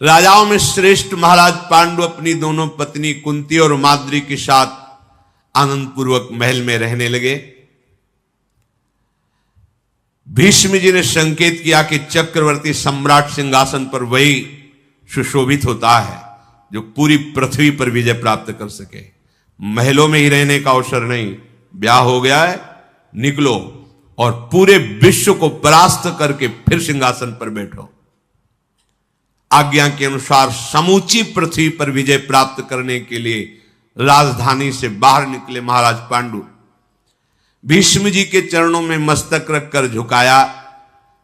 राजाओं में श्रेष्ठ महाराज पांडु अपनी दोनों पत्नी कुंती और माद्री के साथ आनंद पूर्वक महल में रहने लगे। भीष्म जी ने संकेत किया कि चक्रवर्ती सम्राट सिंहासन पर वही सुशोभित होता है जो पूरी पृथ्वी पर विजय प्राप्त कर सके। महलों में ही रहने का अवसर नहीं, ब्याह हो गया है, निकलो और पूरे विश्व को परास्त करके फिर सिंहासन पर बैठो। आज्ञा के अनुसार समूची पृथ्वी पर विजय प्राप्त करने के लिए राजधानी से बाहर निकले महाराज पांडु। भीष्म जी के चरणों में मस्तक रखकर झुकाया।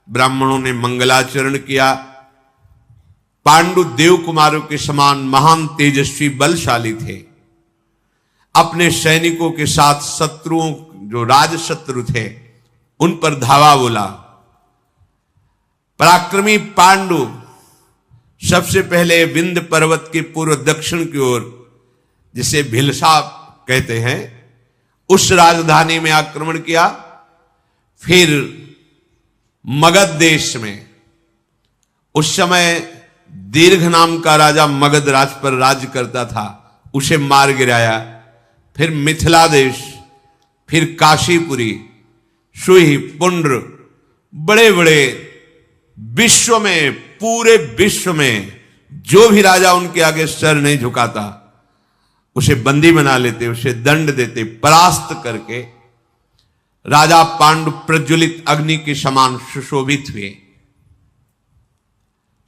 ब्राह्मणों ने मंगलाचरण किया। पांडु देव कुमारों के समान महान तेजस्वी बलशाली थे। अपने सैनिकों के साथ शत्रुओं, जो राजशत्रु थे, उन पर धावा बोला। पराक्रमी पांडु सबसे पहले विंध्य पर्वत के पूर्व दक्षिण की ओर, जिसे भिलसा कहते हैं, उस राजधानी में आक्रमण किया। फिर मगध देश में, उस समय दीर्घ नाम का राजा मगध राज पर राज्य करता था, उसे मार गिराया। फिर मिथिला देश, फिर काशीपुरी, सुई, पुंड्र, बड़े बड़े विश्व में, पूरे विश्व में जो भी राजा उनके आगे सर नहीं झुकाता उसे बंदी बना लेते, उसे दंड देते। परास्त करके राजा पांडु प्रज्वलित अग्नि के समान सुशोभित हुए।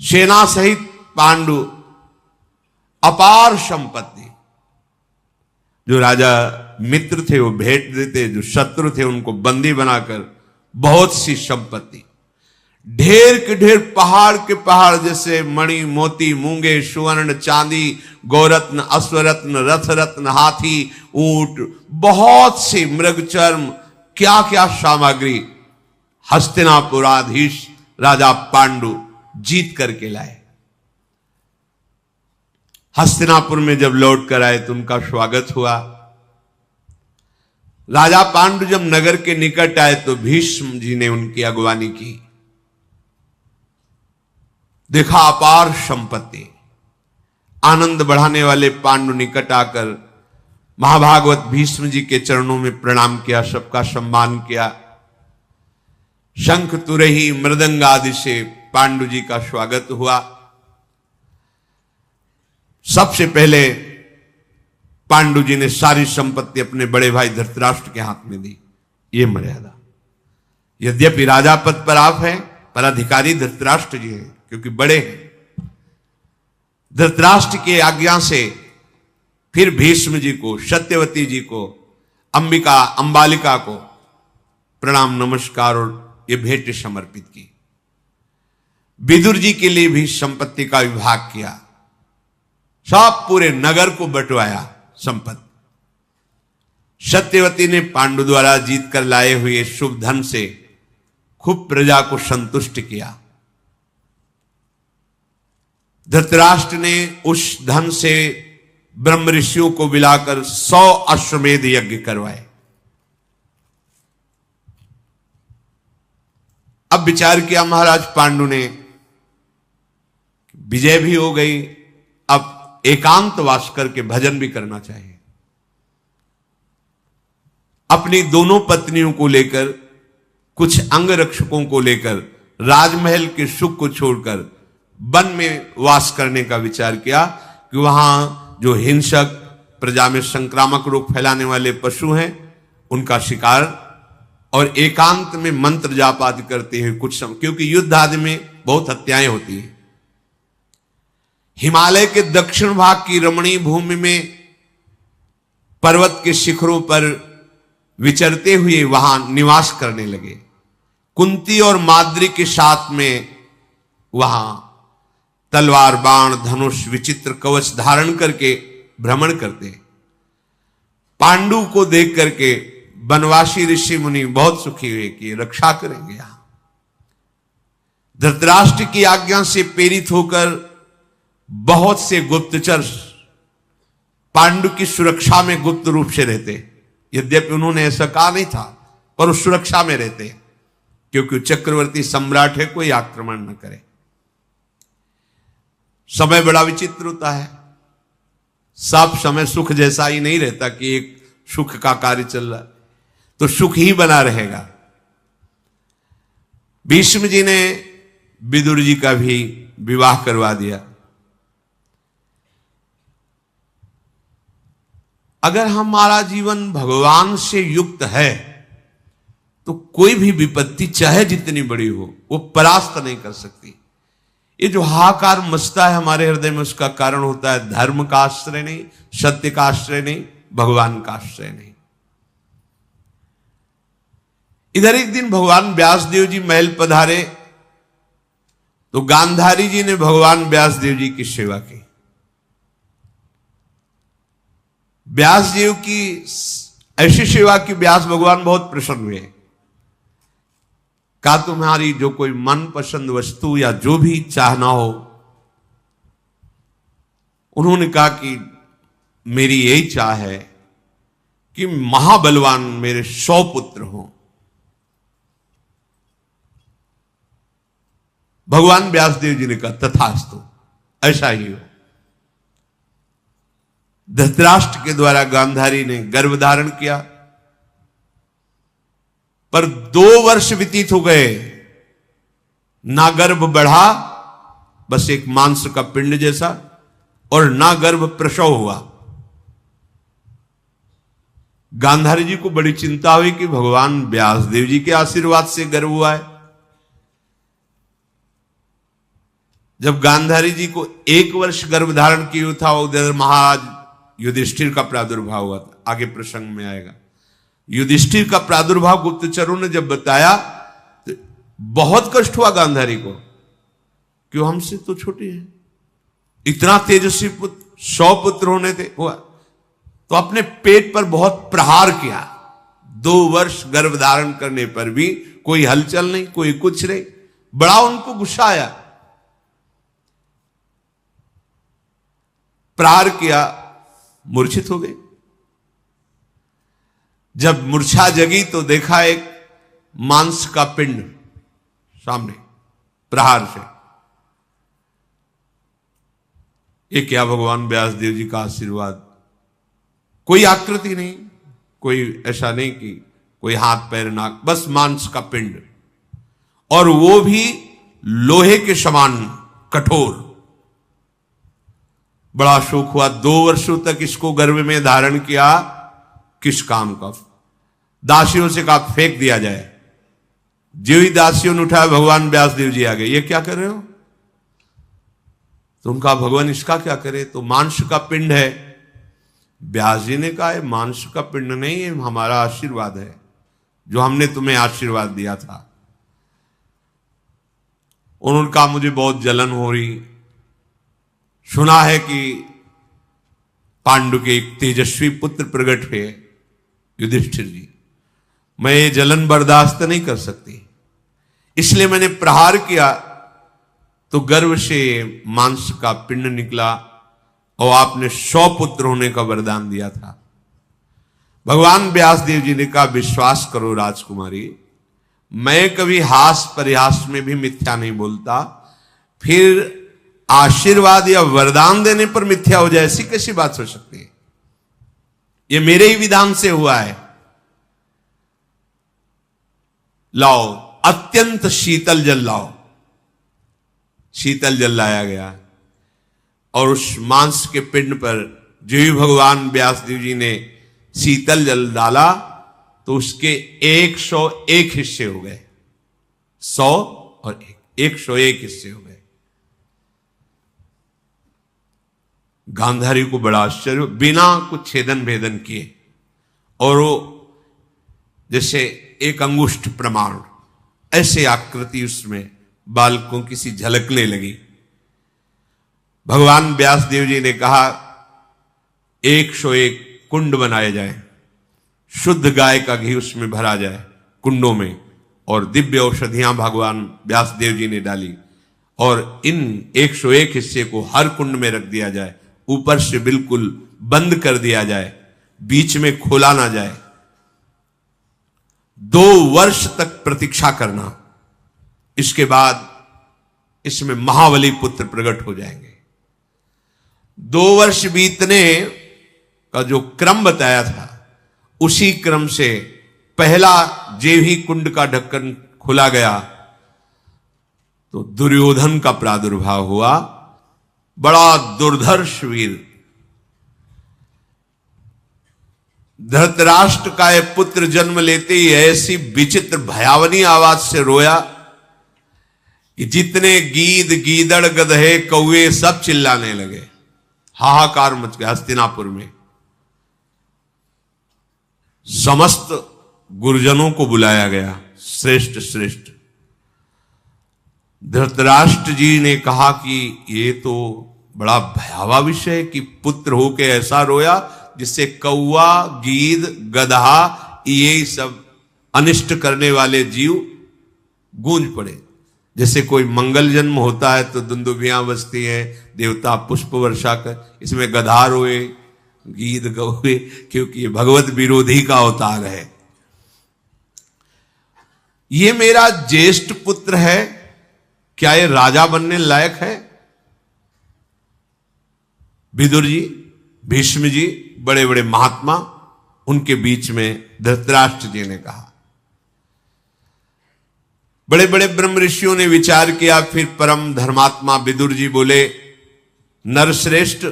सेना सहित पांडु अपार संपत्ति, जो राजा मित्र थे वो भेंट देते, जो शत्रु थे उनको बंदी बनाकर बहुत सी संपत्ति, ढेर के ढेर, पहाड़ के पहाड़ जैसे मणि मोती मूंगे सुवर्ण चांदी गौरत्न अश्वरत्न रथरत्न हाथी ऊंट, बहुत सी मृगचर्म, क्या क्या सामग्री हस्तिनापुराधीश राजा पांडु जीत करके लाए। हस्तिनापुर में जब लौट कर आए तो उनका स्वागत हुआ। राजा पांडु जब नगर के निकट आए तो भीष्म जी ने उनकी अगवानी की। देखा अपार संपत्ति। आनंद बढ़ाने वाले पांडु निकट आकर महाभागवत भीष्म जी के चरणों में प्रणाम किया, सबका सम्मान किया। शंख तुरही मृदंग आदि से पांडु जी का स्वागत हुआ। सबसे पहले पांडु जी ने सारी संपत्ति अपने बड़े भाई धृतराष्ट्र के हाथ में दी। ये मर्यादा। यद्यपि राजा पद पर आप हैं, पर अधिकारी धृतराष्ट्र जी हैं, क्योंकि बड़े हैं। धृतराष्ट्र की आज्ञा से फिर भीष्म जी को, सत्यवती जी को, अंबिका अंबालिका को प्रणाम नमस्कार और ये भेंट समर्पित की। विदुर जी के लिए भी संपत्ति का विभाग किया। सब पूरे नगर को बंटवाया संपत्ति। सत्यवती ने पांडु द्वारा जीत कर लाए हुए शुभ धन से खूब प्रजा को संतुष्ट किया। धृतराष्ट्र ने उस धन से ब्रह्म ऋषियों को बुलाकर 100 अश्वमेध यज्ञ करवाए। अब विचार किया महाराज पांडु ने, विजय भी हो गई, अब एकांतवास करके भजन भी करना चाहिए। अपनी दोनों पत्नियों को लेकर, कुछ अंगरक्षकों को लेकर राजमहल के सुख को छोड़कर वन में वास करने का विचार किया कि वहां जो हिंसक, प्रजा में संक्रामक रोग फैलाने वाले पशु हैं उनका शिकार, और एकांत में मंत्र जाप आदि करते हुए कुछ समय, क्योंकि युद्ध आदि में बहुत हत्याएं होती हैं, हिमालय के दक्षिण भाग की रमणीय भूमि में पर्वत के शिखरों पर विचरते हुए वहां निवास करने लगे। कुंती और माद्री के साथ में वहां तलवार, बाण, धनुष, विचित्र कवच धारण करके भ्रमण करते। पांडु को देख करके वनवासी ऋषि मुनि बहुत सुखी हुए कि रक्षा करेंगे। यहां धृतराष्ट्र की आज्ञा से प्रेरित होकर बहुत से गुप्तचर पांडु की सुरक्षा में गुप्त रूप से रहते। यद्यपि उन्होंने ऐसा कहा नहीं था, पर उस सुरक्षा में रहते, क्योंकि चक्रवर्ती सम्राट है, कोई आक्रमण न करे। समय बड़ा विचित्र होता है, सब समय सुख जैसा ही नहीं रहता कि एक सुख का कार्य चल रहा है तो सुख ही बना रहेगा। भीष्म जी ने विदुर जी का भी विवाह करवा दिया। अगर हमारा जीवन भगवान से युक्त है तो कोई भी विपत्ति चाहे जितनी बड़ी हो वो परास्त नहीं कर सकती। ये जो हाहाकार मचता है हमारे हृदय में, उसका कारण होता है धर्म का आश्रय नहीं, सत्य का आश्रय नहीं, भगवान का आश्रय नहीं। इधर एक दिन भगवान व्यासदेव जी महल पधारे तो गांधारी जी ने भगवान व्यासदेव जी की सेवा की। व्यास देव की ऐसी सेवा की व्यास भगवान बहुत प्रसन्न हुए। कहा तुम्हारी जो कोई मनपसंद वस्तु या जो भी चाहना हो। उन्होंने कहा कि मेरी यही चाह है कि महाबलवान मेरे 100 पुत्र हों। भगवान व्यासदेव जी ने कहा तथास्तु, ऐसा ही हो। धृतराष्ट्र के द्वारा गांधारी ने गर्भ धारण किया, पर 2 वर्ष व्यतीत हो गए, ना गर्भ बढ़ा, बस एक मांस का पिंड जैसा, और ना गर्भ प्रसव हुआ। गांधारी जी को बड़ी चिंता हुई कि भगवान व्यासदेव जी के आशीर्वाद से गर्भ हुआ है। जब गांधारी जी को 1 वर्ष गर्भ धारण किया था, उधर महाराज युधिष्ठिर का प्रादुर्भाव हुआ था। आगे प्रसंग में आएगा। युधिष्ठिर का प्रादुर्भाव गुप्तचरों ने जब बताया तो बहुत कष्ट हुआ गांधारी को, क्यों हमसे तो छोटी है। इतना तेजस्वी पुत्र, 100 पुत्र होने थे हुआ, तो अपने पेट पर बहुत प्रहार किया। 2 वर्ष गर्भ धारण करने पर भी कोई हलचल नहीं, कोई कुछ नहीं। बड़ा उनको गुस्सा आया, प्रहार किया, मूर्छित हो गए। जब मूर्छा जगी तो देखा एक मांस का पिंड सामने प्रहार से। ये क्या भगवान व्यासदेव जी का आशीर्वाद। कोई आकृति नहीं, कोई ऐसा नहीं कि कोई हाथ पैर नाक, बस मांस का पिंड, और वो भी लोहे के समान कठोर। बड़ा शोक हुआ। 2 वर्षों तक इसको गर्भ में धारण किया, किस काम का। दासियों से कहा फेंक दिया जाए। जो ही दासियों ने उठाया, भगवान व्यासदेव जी आ गए। ये क्या कर रहे हो? तो उनका भगवान इसका क्या करे, तो मांस का पिंड है। व्यास जी ने कहा मांस का पिंड नहीं है, हमारा आशीर्वाद है, जो हमने तुम्हें आशीर्वाद दिया था। उन्होंने कहा मुझे बहुत जलन हो रही, सुना है कि पांडु के एक तेजस्वी पुत्र प्रकट हुए युधिष्ठिर जी, मैं ये जलन बर्दाश्त नहीं कर सकती, इसलिए मैंने प्रहार किया तो गर्भ से मांस का पिंड निकला और आपने 100 पुत्र होने का वरदान दिया था। भगवान व्यासदेव जी ने कहा विश्वास करो राजकुमारी, मैं कभी हास परिहास में भी मिथ्या नहीं बोलता, फिर आशीर्वाद या वरदान देने पर मिथ्या हो जाए ऐसी कैसी बात हो सकती है। ये मेरे ही विधान से हुआ है। लाओ अत्यंत शीतल जल लाओ। शीतल जल लाया गया और उस मांस के पिंड पर जो ही भगवान व्यासदेव जी ने शीतल जल डाला तो उसके 101 हिस्से हो गए। 100 और 101 हिस्से हो गए। गांधारी को बड़ा आश्चर्य, बिना कुछ छेदन भेदन किए, और वो जैसे एक अंगुष्ठ प्रमाण ऐसे आकृति उसमें बालकों की सी झलकने लगी। भगवान व्यासदेव जी ने कहा 101 कुंड बनाए जाए, शुद्ध गाय का घी उसमें भरा जाए कुंडों में, और दिव्य औषधियां भगवान व्यासदेव जी ने डाली, और इन 101 हिस्से को हर कुंड में रख दिया जाए, ऊपर से बिल्कुल बंद कर दिया जाए, बीच में खोला ना जाए। 2 वर्ष तक प्रतीक्षा करना, इसके बाद इसमें महाबली पुत्र प्रकट हो जाएंगे। 2 वर्ष बीतने का जो क्रम बताया था, उसी क्रम से पहला जेव ही कुंड का ढक्कन खुला गया तो दुर्योधन का प्रादुर्भाव हुआ। बड़ा दुर्धर्ष वीर, धृतराष्ट्र का यह पुत्र जन्म लेते ही ऐसी विचित्र भयावनी आवाज से रोया कि जितने गीद, गीदड़, गधे, कौवे सब चिल्लाने लगे। हाहाकार मच गया हस्तिनापुर में। समस्त गुरुजनों को बुलाया गया, श्रेष्ठ श्रेष्ठ। धृतराष्ट्र जी ने कहा कि ये तो बड़ा भयावह विषय है कि पुत्र होके ऐसा रोया जिससे कौवा, गीद, गधा, ये सब अनिष्ट करने वाले जीव गूंज पड़े। जैसे कोई मंगल जन्म होता है तो दुंदुभियां बजती हैं, देवता पुष्प वर्षा कर, इसमें गधा रोए, गीद गौए, क्योंकि ये भगवत विरोधी का अवतार है। ये मेरा ज्येष्ठ पुत्र है, क्या ये राजा बनने लायक है? विदुर जी, भीष्म जी, बड़े बड़े महात्मा, उनके बीच में धृतराष्ट्र जी ने कहा। बड़े बड़े ब्रह्म ऋषियों ने विचार किया, फिर परम धर्मात्मा विदुर जी बोले, नरश्रेष्ठ,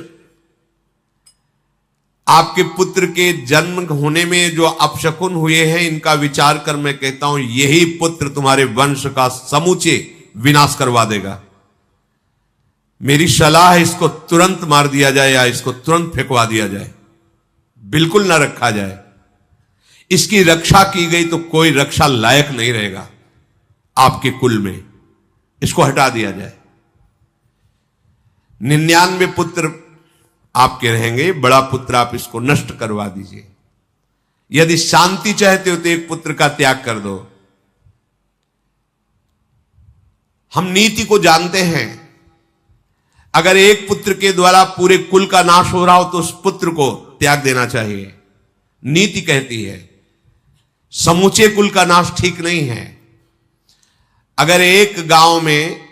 आपके पुत्र के जन्म होने में जो अपशकुन हुए हैं, इनका विचार कर मैं कहता हूं यही पुत्र तुम्हारे वंश का समूचे विनाश करवा देगा। मेरी सलाह है इसको तुरंत मार दिया जाए या इसको तुरंत फेंकवा दिया जाए, बिल्कुल ना रखा जाए। इसकी रक्षा की गई तो कोई रक्षा लायक नहीं रहेगा आपके कुल में, इसको हटा दिया जाए। 99 पुत्र आपके रहेंगे, बड़ा पुत्र आप इसको नष्ट करवा दीजिए। यदि शांति चाहते हो तो एक पुत्र का त्याग कर दो। हम नीति को जानते हैं, अगर एक पुत्र के द्वारा पूरे कुल का नाश हो रहा हो तो उस पुत्र को त्याग देना चाहिए। नीति कहती है समूचे कुल का नाश ठीक नहीं है। अगर एक गांव में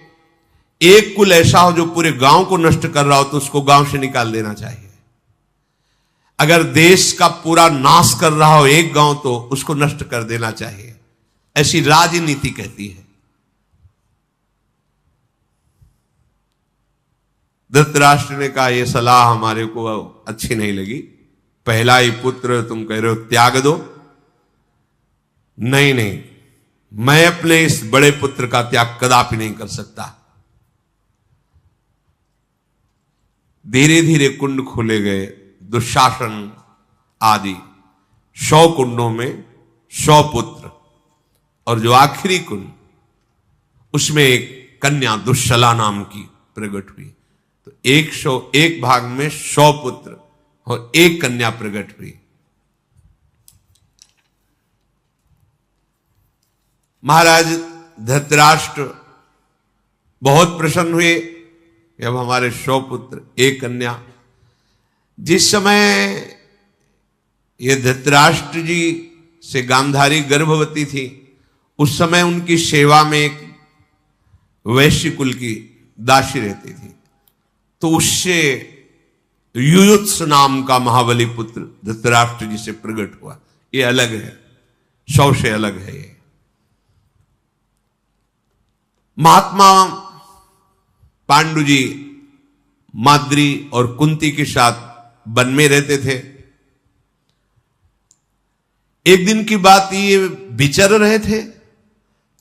एक कुल ऐसा हो जो पूरे गांव को नष्ट कर रहा हो तो उसको गांव से निकाल देना चाहिए। अगर देश का पूरा नाश कर रहा हो एक गांव तो उसको नष्ट कर देना चाहिए, ऐसी राजनीति कहती है। धृतराष्ट्र ने कहा यह सलाह हमारे को अच्छी नहीं लगी, पहला ही पुत्र तुम कह रहे हो त्याग दो। नहीं नहीं, मैं अपने इस बड़े पुत्र का त्याग कदापि नहीं कर सकता। धीरे धीरे कुंड खोले गए, दुशासन आदि 100 कुंडों में 100 पुत्र, और जो आखिरी कुंड उसमें एक कन्या दुश्शला नाम की प्रकट हुई। तो 101 भाग में 100 पुत्र और एक कन्या प्रकट हुई। महाराज धृतराष्ट्र बहुत प्रसन्न हुए कि अब हमारे 100 पुत्र एक कन्या। जिस समय ये धृतराष्ट्र जी से गांधारी गर्भवती थी, उस समय उनकी सेवा में एक वैश्य कुल की दासी रहती थी। तो उससे युयुत्स नाम का महाबली पुत्र धृतराष्ट्र जी से प्रकट हुआ। ये अलग है, 100 से अलग है। ये महात्मा पांडु जी माद्री और कुंती के साथ वन में रहते थे। एक दिन की बात, ये विचर रहे थे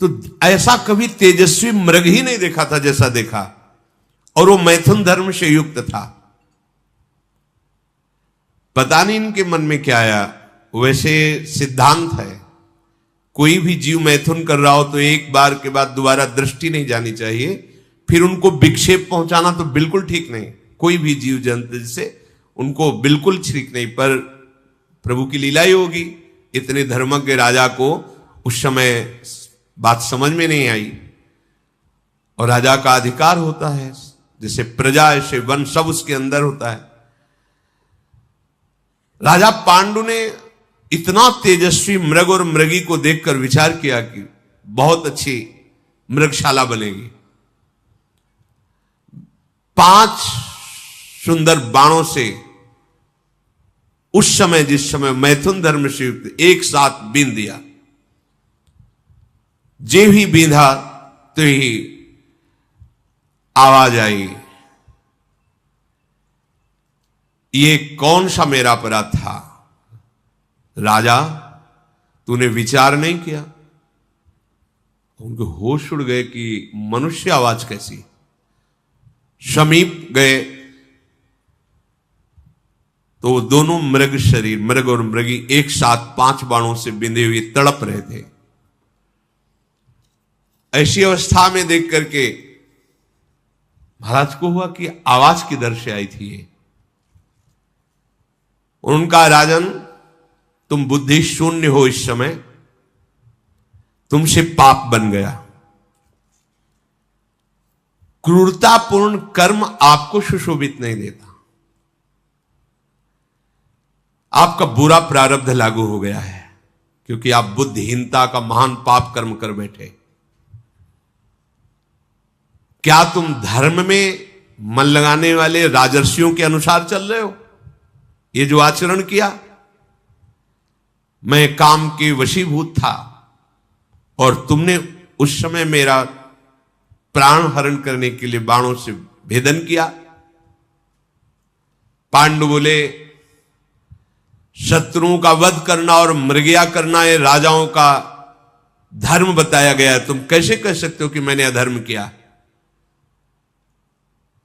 तो ऐसा कभी तेजस्वी मृग ही नहीं देखा था जैसा देखा, और वो मैथुन धर्म से युक्त था। पता नहीं इनके मन में क्या आया। वैसे सिद्धांत है, कोई भी जीव मैथुन कर रहा हो तो एक बार के बाद दोबारा दृष्टि नहीं जानी चाहिए, फिर उनको विक्षेप पहुंचाना तो बिल्कुल ठीक नहीं। कोई भी जीव जंतु से उनको बिल्कुल ठीक नहीं, पर प्रभु की लीला ही होगी। इतने धर्मज्ञ राजा को उस समय बात समझ में नहीं आई, और राजा का अधिकार होता है, जैसे प्रजा ऐसे वन सब उसके अंदर होता है। राजा पांडु ने इतना तेजस्वी मृग और मृगी को देखकर विचार किया कि बहुत अच्छी मृगशाला बनेगी। 5 सुंदर बाणों से उस समय, जिस समय मैथुन धर्म से युक्त, एक साथ बींध दिया। जे ही बींधा तो ही आवाज आई, ये कौन सा मेरा अपराध था? राजा, तूने विचार नहीं किया? उनके होश उड़ गए कि मनुष्य आवाज कैसी। समीप गए तो दोनों मृग शरीर, मृग और मृगी, एक साथ 5 बाणों से बिंधे हुए तड़प रहे थे। ऐसी अवस्था में देख करके महाराज को हुआ कि आवाज किधर से आई थी ये। उनका, राजन, तुम बुद्धि शून्य हो, इस समय तुमसे पाप बन गया। क्रूरतापूर्ण कर्म आपको सुशोभित नहीं देता। आपका बुरा प्रारब्ध लागू हो गया है, क्योंकि आप बुद्धिहीनता का महान पाप कर्म कर बैठे। क्या तुम धर्म में मन लगाने वाले राजर्षियों के अनुसार चल रहे हो? ये जो आचरण किया, मैं काम के वशीभूत था और तुमने उस समय मेरा प्राण हरण करने के लिए बाणों से भेदन किया। पांडु बोले, शत्रुओं का वध करना और मृगया करना ये राजाओं का धर्म बताया गया है, तुम कैसे कह सकते हो कि मैंने अधर्म किया?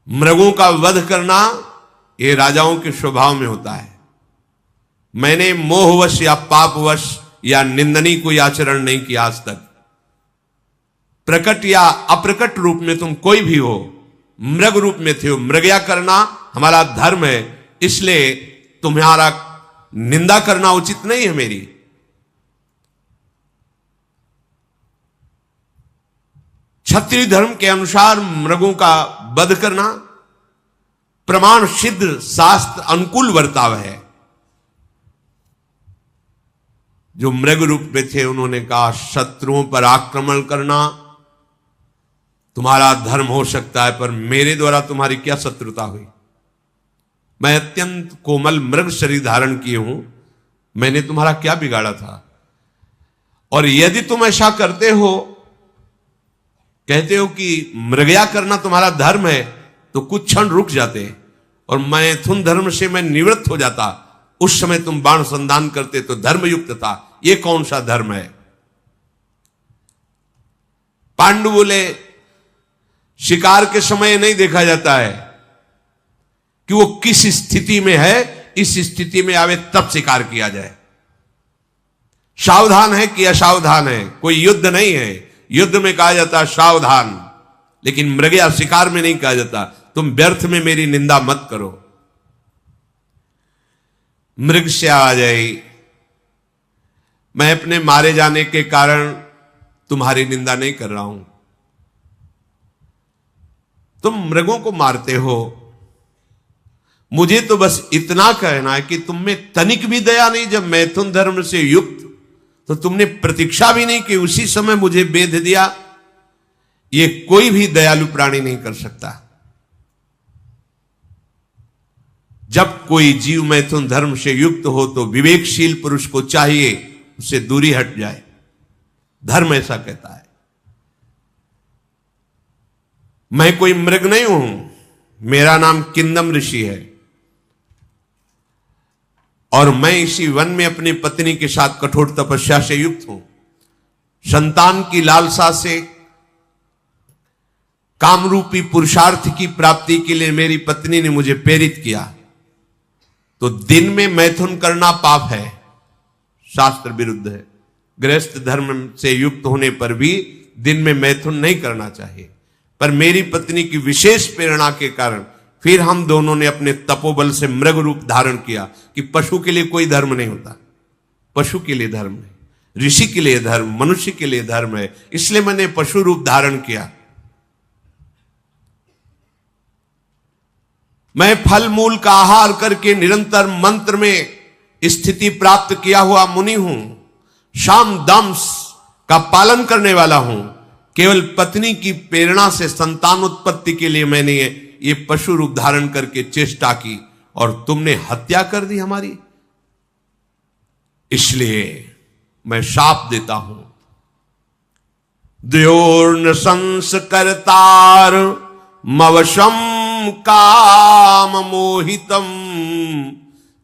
मृगों का वध करना ये राजाओं के स्वभाव में होता है। मैंने मोहवश या पापवश या निंदनीय कोई आचरण नहीं किया आज तक। प्रकट या अप्रकट रूप में तुम कोई भी हो, मृग रूप में थे हो, मृगया करना हमारा धर्म है, इसलिए तुम्हारा निंदा करना उचित नहीं है मेरी। क्षत्रिय धर्म के अनुसार मृगों का वध करना प्रमाण सिद्ध शास्त्र अनुकूल वर्ताव है। जो मृग रूप में थे उन्होंने कहा, शत्रुओं पर आक्रमण करना तुम्हारा धर्म हो सकता है, पर मेरे द्वारा तुम्हारी क्या शत्रुता हुई? मैं अत्यंत कोमल मृग शरीर धारण किए हूं, मैंने तुम्हारा क्या बिगाड़ा था? और यदि तुम ऐसा करते हो, कहते हो कि मृगया करना तुम्हारा धर्म है, तो कुछ क्षण रुक जाते और मैथुन धर्म से मैं निवृत्त हो जाता। उस समय तुम बाण संधान करते तो धर्मयुक्त था। ये कौन सा धर्म है? पांडु बोले, शिकार के समय नहीं देखा जाता है कि वो किस स्थिति में है, इस स्थिति में आवे तब शिकार किया जाए। सावधान है कि असावधान है, कोई युद्ध नहीं है। युद्ध में कहा जाता सावधान, लेकिन मृगया शिकार में नहीं कहा जाता। तुम व्यर्थ में मेरी निंदा मत करो। मृग से आवाज आई, मैं अपने मारे जाने के कारण तुम्हारी निंदा नहीं कर रहा हूं। तुम मृगों को मारते हो, मुझे तो बस इतना कहना है कि तुम में तनिक भी दया नहीं। जब मैथुन धर्म से युक्त तो तुमने प्रतीक्षा भी नहीं कि उसी समय मुझे बेध दिया। ये कोई भी दयालु प्राणी नहीं कर सकता। जब कोई जीव मैथुन धर्म से युक्त हो तो विवेकशील पुरुष को चाहिए उससे दूरी हट जाए। धर्म ऐसा कहता है। मैं कोई मृग नहीं हूं, मेरा नाम किंदम ऋषि है और मैं इसी वन में अपनी पत्नी के साथ कठोर तपस्या से युक्त हूं। संतान की लालसा से कामरूपी पुरुषार्थ की प्राप्ति के लिए मेरी पत्नी ने मुझे प्रेरित किया। तो दिन में मैथुन करना पाप है, शास्त्र विरुद्ध है। गृहस्थ धर्म से युक्त होने पर भी दिन में मैथुन नहीं करना चाहिए। पर मेरी पत्नी की विशेष प्रेरणा के कारण फिर हम दोनों ने अपने तपोबल से मृग रूप धारण किया कि पशु के लिए कोई धर्म नहीं होता, पशु के लिए धर्म है, ऋषि के लिए धर्म, मनुष्य के लिए धर्म है, इसलिए मैंने पशु रूप धारण किया। मैं फल मूल का आहार करके निरंतर मंत्र में स्थिति प्राप्त किया हुआ मुनि हूं, शाम दम्स का पालन करने वाला हूं। केवल पत्नी की प्रेरणा से संतान उत्पत्ति के लिए मैंने ये पशु रूप धारण करके चेष्टा की और तुमने हत्या कर दी हमारी। इसलिए मैं शाप देता हूं। द्योर्न संस्कर्तार मवशम काम मोहितम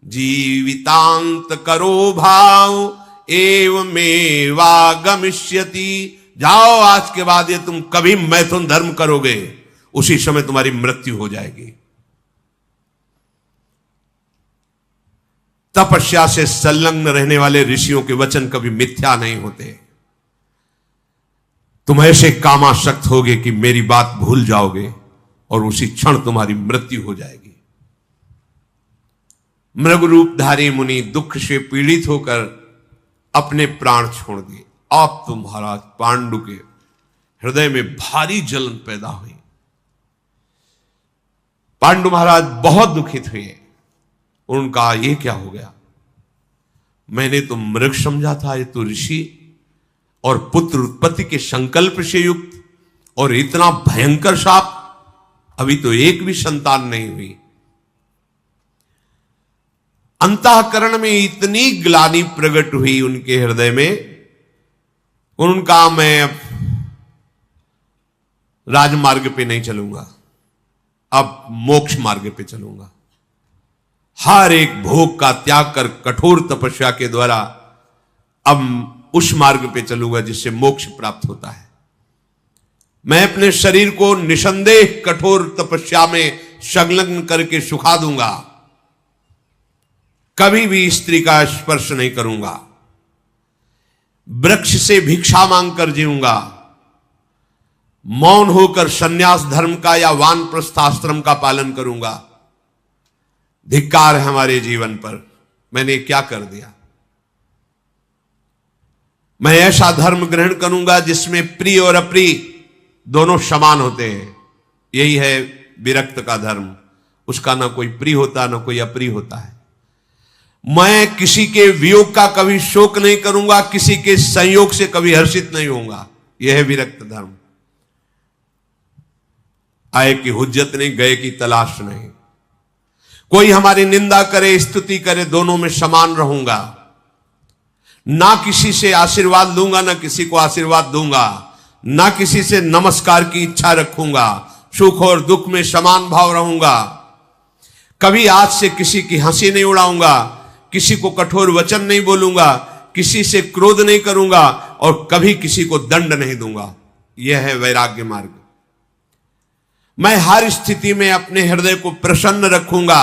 जीवितांत करो भाव एवमेवागमिष्यति। जाओ, आज के बाद ये तुम कभी मैथुन धर्म करोगे उसी समय तुम्हारी मृत्यु हो जाएगी। तपस्या से संलग्न रहने वाले ऋषियों के वचन कभी मिथ्या नहीं होते। तुम ऐसे कामासक्त होगे कि मेरी बात भूल जाओगे और उसी क्षण तुम्हारी मृत्यु हो जाएगी। मृग रूपधारी मुनि दुख से पीड़ित होकर अपने प्राण छोड़ दिए। अब तो महाराज पांडु के हृदय में भारी जलन पैदा हुई। पांडु महाराज बहुत दुखित हुए। उनका ये क्या हो गया? मैंने तो मृग समझा था, ये तो ऋषि और पुत्र उत्पत्ति के संकल्प से युक्त, और इतना भयंकर शाप। अभी तो एक भी संतान नहीं हुई। अंतःकरण में इतनी ग्लानि प्रकट हुई उनके हृदय में। उनका मैं अब राजमार्ग पे नहीं चलूंगा, अब मोक्ष मार्ग पे चलूंगा। हर एक भोग का त्याग कर कठोर तपस्या के द्वारा अब उस मार्ग पे चलूंगा जिससे मोक्ष प्राप्त होता है। मैं अपने शरीर को निसंदेह कठोर तपस्या में संलग्न करके सुखा दूंगा। कभी भी स्त्री का स्पर्श नहीं करूंगा। वृक्ष से भिक्षा मांगकर जीऊंगा। मौन होकर संन्यास धर्म का या वानप्रस्थाश्रम का पालन करूंगा। धिक्कार है हमारे जीवन पर, मैंने क्या कर दिया। मैं ऐसा धर्म ग्रहण करूंगा जिसमें प्रिय और अप्रिय दोनों समान होते हैं। यही है विरक्त का धर्म। उसका ना कोई प्रिय होता ना कोई अप्रिय होता है। मैं किसी के वियोग का कभी शोक नहीं करूंगा, किसी के संयोग से कभी हर्षित नहीं होऊंगा। यह है विरक्त धर्म। आए की हुज्जत नहीं, गए की तलाश नहीं। कोई हमारी निंदा करे स्तुति करे, दोनों में समान रहूंगा। ना किसी से आशीर्वाद लूंगा ना किसी को आशीर्वाद दूंगा। ना किसी से नमस्कार की इच्छा रखूंगा। सुख और दुख में समान भाव रहूंगा। कभी आज से किसी की हंसी नहीं उड़ाऊंगा, किसी को कठोर वचन नहीं बोलूंगा, किसी से क्रोध नहीं करूंगा और कभी किसी को दंड नहीं दूंगा। यह है वैराग्य मार्ग। मैं हर स्थिति में अपने हृदय को प्रसन्न रखूंगा।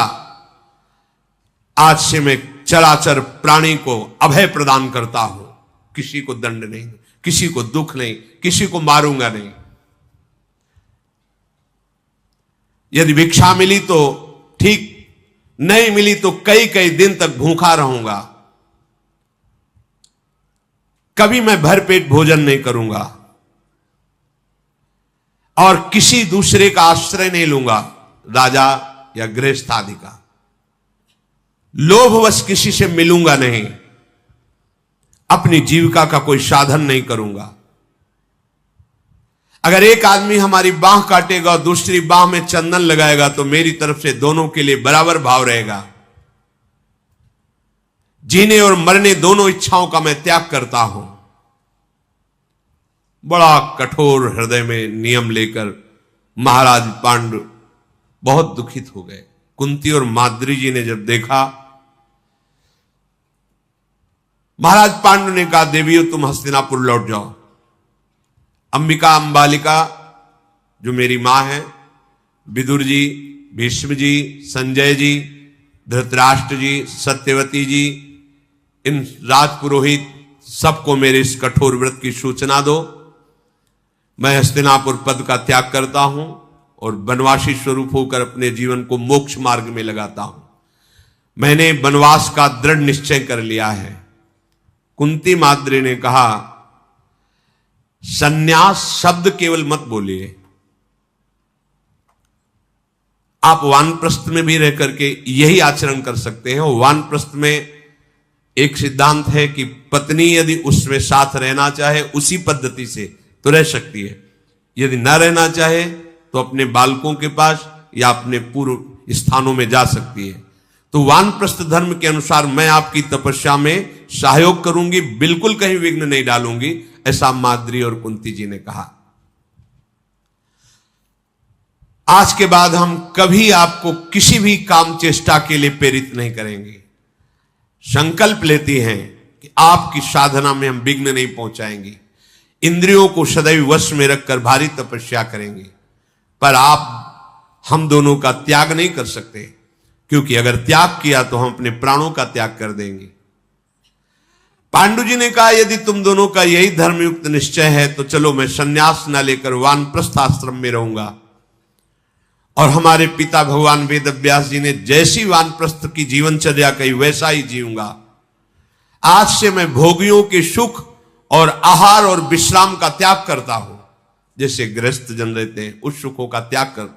आज से मैं चराचर प्राणी को अभय प्रदान करता हूं। किसी को दंड नहीं, किसी को दुख नहीं, किसी को मारूंगा नहीं। यदि भिक्षा मिली तो ठीक, नहीं मिली तो कई कई दिन तक भूखा रहूंगा। कभी मैं भरपेट भोजन नहीं करूंगा और किसी दूसरे का आश्रय नहीं लूंगा, राजा या गृहस्थ आदि का। लोभवश किसी से मिलूंगा नहीं। अपनी जीविका का कोई साधन नहीं करूंगा। अगर एक आदमी हमारी बाह काटेगा और दूसरी बाह में चंदन लगाएगा तो मेरी तरफ से दोनों के लिए बराबर भाव रहेगा। जीने और मरने दोनों इच्छाओं का मैं त्याग करता हूं। बड़ा कठोर हृदय में नियम लेकर महाराज पांडु बहुत दुखित हो गए। कुंती और माद्री जी ने जब देखा, महाराज पांडु ने कहा, देवियों तुम हस्तिनापुर लौट जाओ। अंबिका अंबालिका जो मेरी मां है, विदुर जी, भीष्म जी, संजय जी, धृतराष्ट्र जी, सत्यवती जी, इन राजपुरोहित सबको मेरे इस कठोर व्रत की सूचना दो। मैं हस्तिनापुर पद का त्याग करता हूं और वनवासी स्वरूप होकर अपने जीवन को मोक्ष मार्ग में लगाता हूं। मैंने वनवास का दृढ़ निश्चय कर लिया है। कुंती माद्री ने कहा, सन्यास शब्द केवल मत बोलिए, आप वानप्रस्थ में भी रह करके यही आचरण कर सकते हैं। वानप्रस्थ में एक सिद्धांत है कि पत्नी यदि उसमें साथ रहना चाहे उसी पद्धति से तो रह सकती है, यदि न रहना चाहे तो अपने बालकों के पास या अपने पूर्व स्थानों में जा सकती है। तो वानप्रस्थ धर्म के अनुसार मैं आपकी तपस्या में सहयोग करूंगी, बिल्कुल कहीं विघ्न नहीं डालूंगी, ऐसा माद्री और कुंती जी ने कहा। आज के बाद हम कभी आपको किसी भी काम चेष्टा के लिए प्रेरित नहीं करेंगे। संकल्प लेती हैं कि आपकी साधना में हम विघ्न नहीं पहुंचाएंगे। इंद्रियों को सदैव वश में रखकर भारी तपस्या करेंगे, पर आप हम दोनों का त्याग नहीं कर सकते, क्योंकि अगर त्याग किया तो हम अपने प्राणों का त्याग कर देंगे। पांडु जी ने कहा, यदि तुम दोनों का यही धर्मयुक्त निश्चय है तो चलो, मैं संन्यास न लेकर वानप्रस्थ आश्रम में रहूंगा। और हमारे पिता भगवान वेदव्यास जी ने जैसी वानप्रस्थ की जीवनचर्या कही वैसा ही जीऊंगा। आज से मैं भोगियों के सुख और आहार और विश्राम का त्याग करता हूं। जैसे गृहस्थ जन रहते हैं, उस सुखों का त्याग कर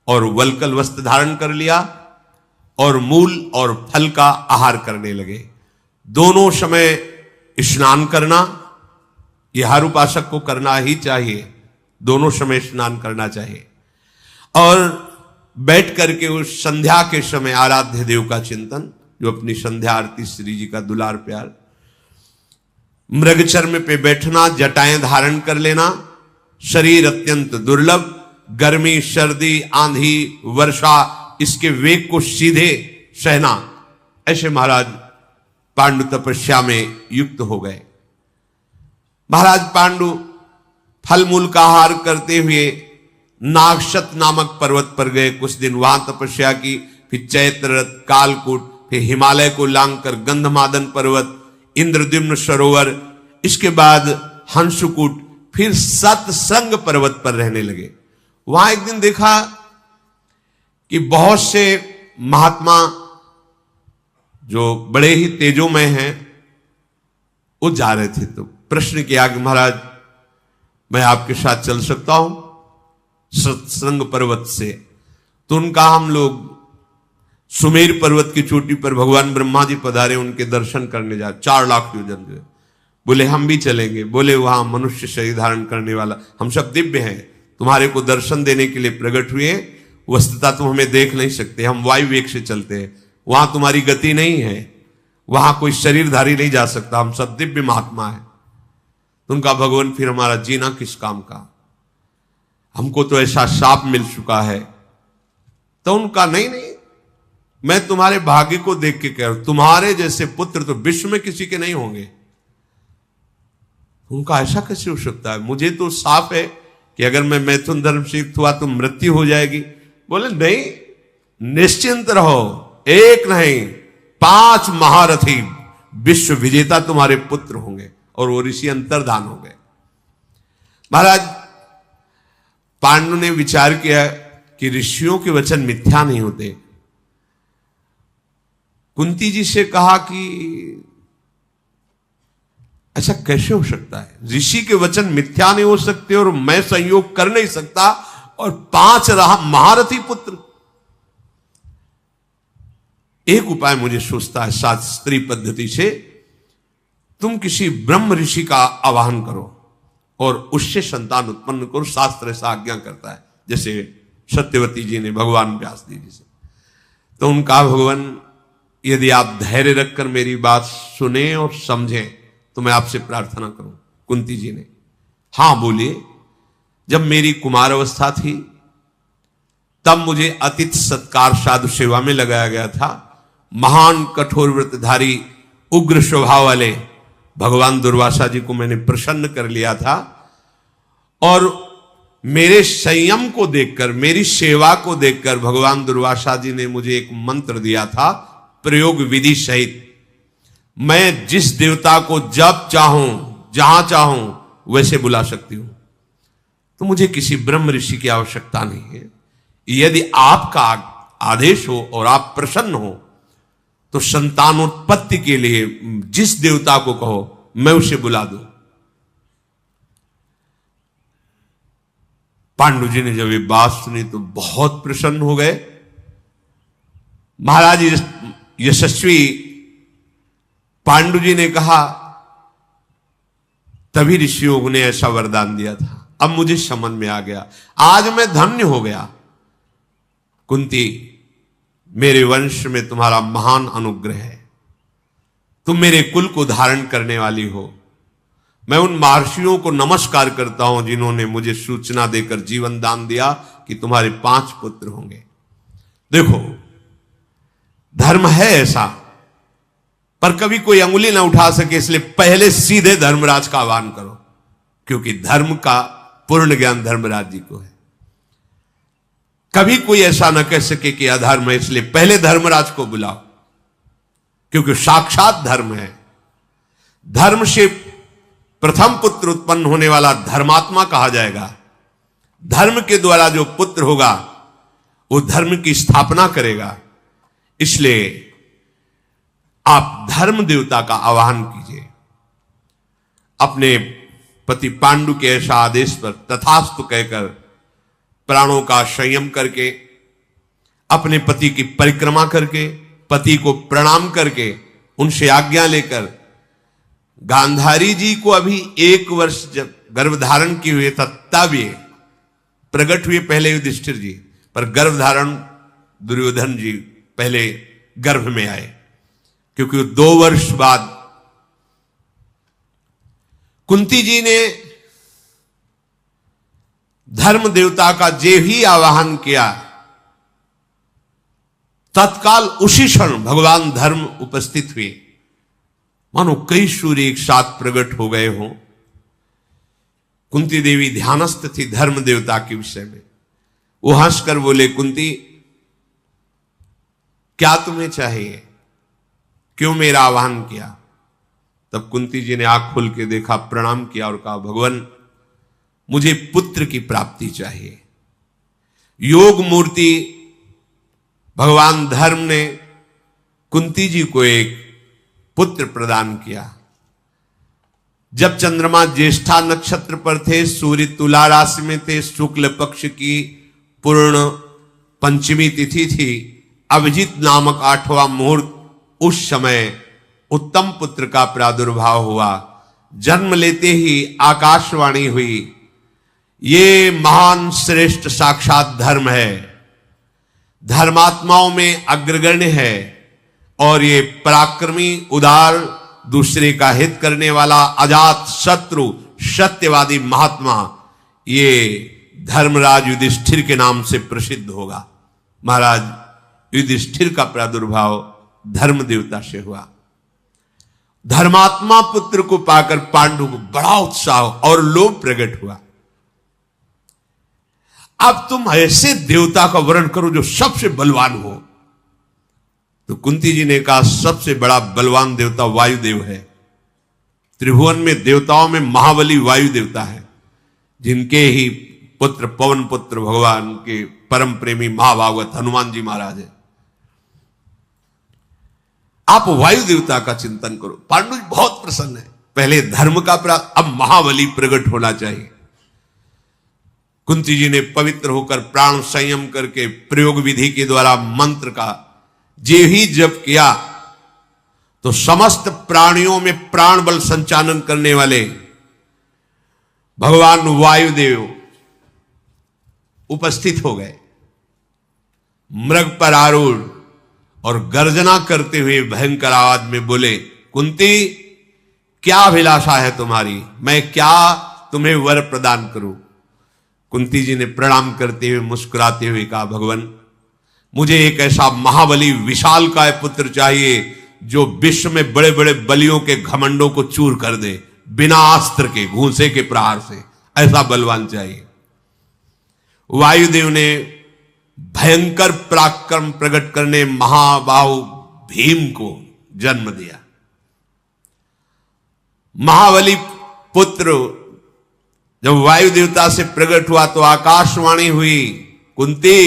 और वल्कल वस्त्र धारण कर लिया और मूल और फल का आहार करने लगे। दोनों समय स्नान करना, यह हर उपासक को करना ही चाहिए, दोनों समय स्नान करना चाहिए। और बैठ करके उस संध्या के समय आराध्य देव का चिंतन, जो अपनी संध्या आरती श्री जी का दुलार प्यार, मृगचर्म पे बैठना, जटाएं धारण कर लेना, शरीर अत्यंत दुर्लभ, गर्मी, सर्दी, आंधी, वर्षा, इसके वेग को सीधे सहना, ऐसे महाराज पांडु तपस्या में युक्त हो गए। महाराज पांडु फल मूल का आहार करते हुए नागशत नामक पर्वत पर गए। कुछ दिन वहां तपस्या की, फिर चैत्ररथ, कालकूट, फिर हिमालय को लांघकर गंधमादन पर्वत, इंद्रद्युम्न सरोवर, इसके बाद हंसकूट, फिर सतसंग पर्वत पर रहने लगे। वहां एक दिन देखा कि बहुत से महात्मा जो बड़े ही तेजोमय हैं वो जा रहे थे। तो प्रश्न किया कि महाराज, मैं आपके साथ चल सकता हूं सत्संग पर्वत से? तो उनका, हम लोग सुमेर पर्वत की चोटी पर भगवान ब्रह्मा जी पधारे, उनके दर्शन करने जा, 4 लाख योजन जो है। बोले हम भी चलेंगे। बोले वहां मनुष्य शरीर धारण करने वाला, हम सब दिव्य हैं, तुम्हारे को दर्शन देने के लिए प्रकट हुए। वस्तुतः तुम हमें देख नहीं सकते, हम वायु वेग से चलते हैं, वहां तुम्हारी गति नहीं है, वहां कोई शरीरधारी नहीं जा सकता, हम सब दिव्य महात्मा है। तो उनका, भगवान फिर हमारा जीना किस काम का, हमको तो ऐसा शाप मिल चुका है। तो उनका, नहीं नहीं, मैं तुम्हारे भाग्य को देख के कह रहा हूं, तुम्हारे जैसे पुत्र तो विश्व में किसी के नहीं होंगे। उनका, ऐसा कैसे हो सकता है? मुझे तो साफ है कि अगर मैं मैथुन धर्म से युक्त हुआ तो मृत्यु हो जाएगी। बोले नहीं, निश्चिंत रहो, एक नहीं 5 महारथी विश्व विजेता तुम्हारे पुत्र होंगे। और वो ऋषि अंतर्धान हो गए। महाराज पांडु ने विचार किया कि ऋषियों के वचन मिथ्या नहीं होते। कुंती जी से कहा कि ऐसा कैसे हो सकता है, ऋषि के वचन मिथ्या नहीं हो सकते और मैं संयोग कर नहीं सकता, और 5 महारथी पुत्र। एक उपाय मुझे सोचता है, शास्त्रीय पद्धति से तुम किसी ब्रह्म ऋषि का आवाहन करो और उससे संतान उत्पन्न करो। शास्त्र ऐसा आज्ञा करता है, जैसे सत्यवती जी ने भगवान व्यास जी से। तो उनका, भगवान यदि आप धैर्य रखकर मेरी बात सुने और समझें तो मैं आपसे प्रार्थना करूं। कुंती जी ने, हां बोलिए। जब मेरी कुमार अवस्था थी तब मुझे अतिथि सत्कार साधु सेवा में लगाया गया था। महान कठोर व्रतधारी उग्र स्वभाव वाले भगवान दुर्वासा जी को मैंने प्रसन्न कर लिया था, और मेरे संयम को देखकर, मेरी सेवा को देखकर भगवान दुर्वासा जी ने मुझे एक मंत्र दिया था, प्रयोग विधि सहित मैं जिस देवता को जब चाहूं जहां चाहूं वैसे बुला सकती हूं, तो मुझे किसी ब्रह्म ऋषि की आवश्यकता नहीं है। यदि आपका आदेश हो और आप प्रसन्न हो तो संतानोत्पत्ति के लिए जिस देवता को कहो मैं उसे बुला दूं। पांडु जी ने जब ये बात सुनी तो बहुत प्रसन्न हो गए। महाराज यशस्वी पांडु जी ने कहा, तभी ऋषियों ने ऐसा वरदान दिया था, अब मुझे समझ में आ गया, आज मैं धन्य हो गया। कुंती, मेरे वंश में तुम्हारा महान अनुग्रह है, तुम मेरे कुल को धारण करने वाली हो। मैं उन महर्षियों को नमस्कार करता हूं जिन्होंने मुझे सूचना देकर जीवन दान दिया कि तुम्हारे 5 पुत्र होंगे। देखो, धर्म है ऐसा, पर कभी कोई अंगुली ना उठा सके, इसलिए पहले सीधे धर्मराज का आह्वान करो, क्योंकि धर्म का पूर्ण ज्ञान धर्मराज जी को है। कभी कोई ऐसा ना कह सके कि अधर्म है, इसलिए पहले धर्मराज को बुलाओ, क्योंकि साक्षात धर्म है। धर्म से प्रथम पुत्र उत्पन्न होने वाला धर्मात्मा कहा जाएगा। धर्म के द्वारा जो पुत्र होगा वो धर्म की स्थापना करेगा। इसलिए आप धर्म देवता का आवाहन कीजिए। अपने पति पांडु के ऐसा आदेश पर तथास्तु कहकर प्राणों का संयम करके, अपने पति की परिक्रमा करके, पति को प्रणाम करके, उनसे आज्ञा लेकर, गांधारी जी को अभी 1 वर्ष जब गर्भधारण किए हुए था तब ये प्रकट हुए पहले युधिष्ठिर जी, पर गर्भधारण दुर्योधन जी पहले गर्भ में आए, क्योंकि 2 वर्ष बाद कुंती जी ने धर्म देवता का जे ही आवाहन किया, तत्काल उसी क्षण भगवान धर्म उपस्थित हुए। मानो कई सूर्य एक साथ प्रकट हो गए हों। कुंती देवी ध्यानस्थ थी धर्म देवता के विषय में। वो हंसकर बोले, कुंती, क्या तुम्हें चाहिए? क्यों मेरा आह्वान किया? तब कुंती जी ने आंख खोल के देखा, प्रणाम किया और कहा, भगवान, मुझे पुत्र की प्राप्ति चाहिए। योग मूर्ति भगवान धर्म ने कुंती जी को एक पुत्र प्रदान किया। जब चंद्रमा ज्येष्ठा नक्षत्र पर थे, सूर्य तुला राशि में थे, शुक्ल पक्ष की पूर्ण पंचमी तिथि थी, अभिजीत नामक 8वां मुहूर्त, उस समय उत्तम पुत्र का प्रादुर्भाव हुआ। जन्म लेते ही आकाशवाणी हुई, ये महान श्रेष्ठ साक्षात धर्म है, धर्मात्माओं में अग्रगण्य है, और ये पराक्रमी, उदार, दूसरे का हित करने वाला, अजात शत्रु, सत्यवादी महात्मा, ये धर्मराज युधिष्ठिर के नाम से प्रसिद्ध होगा। महाराज युधिष्ठिर का प्रादुर्भाव धर्म देवता से हुआ। धर्मात्मा पुत्र को पाकर पांडु को बड़ा उत्साह और लोभ प्रकट हुआ। अब तुम ऐसे देवता का वर्णन करो जो सबसे बलवान हो। तो कुंती जी ने कहा, सबसे बड़ा बलवान देवता वायुदेव है। त्रिभुवन में देवताओं में महाबली वायु देवता है, जिनके ही पुत्र पवन पुत्र भगवान के परम प्रेमी महाभागवत हनुमान जी महाराज है। आप वायु देवता का चिंतन करो। पांडु जी बहुत प्रसन्न है। पहले धर्म का अब महाबली प्रकट होना चाहिए। कुंती जी ने पवित्र होकर प्राण संयम करके प्रयोग विधि के द्वारा मंत्र का जे ही जप किया, तो समस्त प्राणियों में प्राण बल संचालन करने वाले भगवान वायुदेव उपस्थित हो गए। मृग पर आरूढ़ और गर्जना करते हुए भयंकर आवाज में बोले, कुंती, क्या अभिलाषा है तुम्हारी? मैं क्या तुम्हें वर प्रदान करूं? कुंती जी ने प्रणाम करते हुए मुस्कुराते हुए कहा, भगवान, मुझे एक ऐसा महाबली विशालकाय पुत्र चाहिए जो विश्व में बड़े बड़े बलियों के घमंडों को चूर कर दे, बिना अस्त्र के, घूंसे के प्रहार से। ऐसा बलवान चाहिए। वायुदेव ने भयंकर पराक्रम प्रकट करने महाबाहु भीम को जन्म दिया। महाबली पुत्र जब वायु देवता से प्रकट हुआ तो आकाशवाणी हुई, कुंती,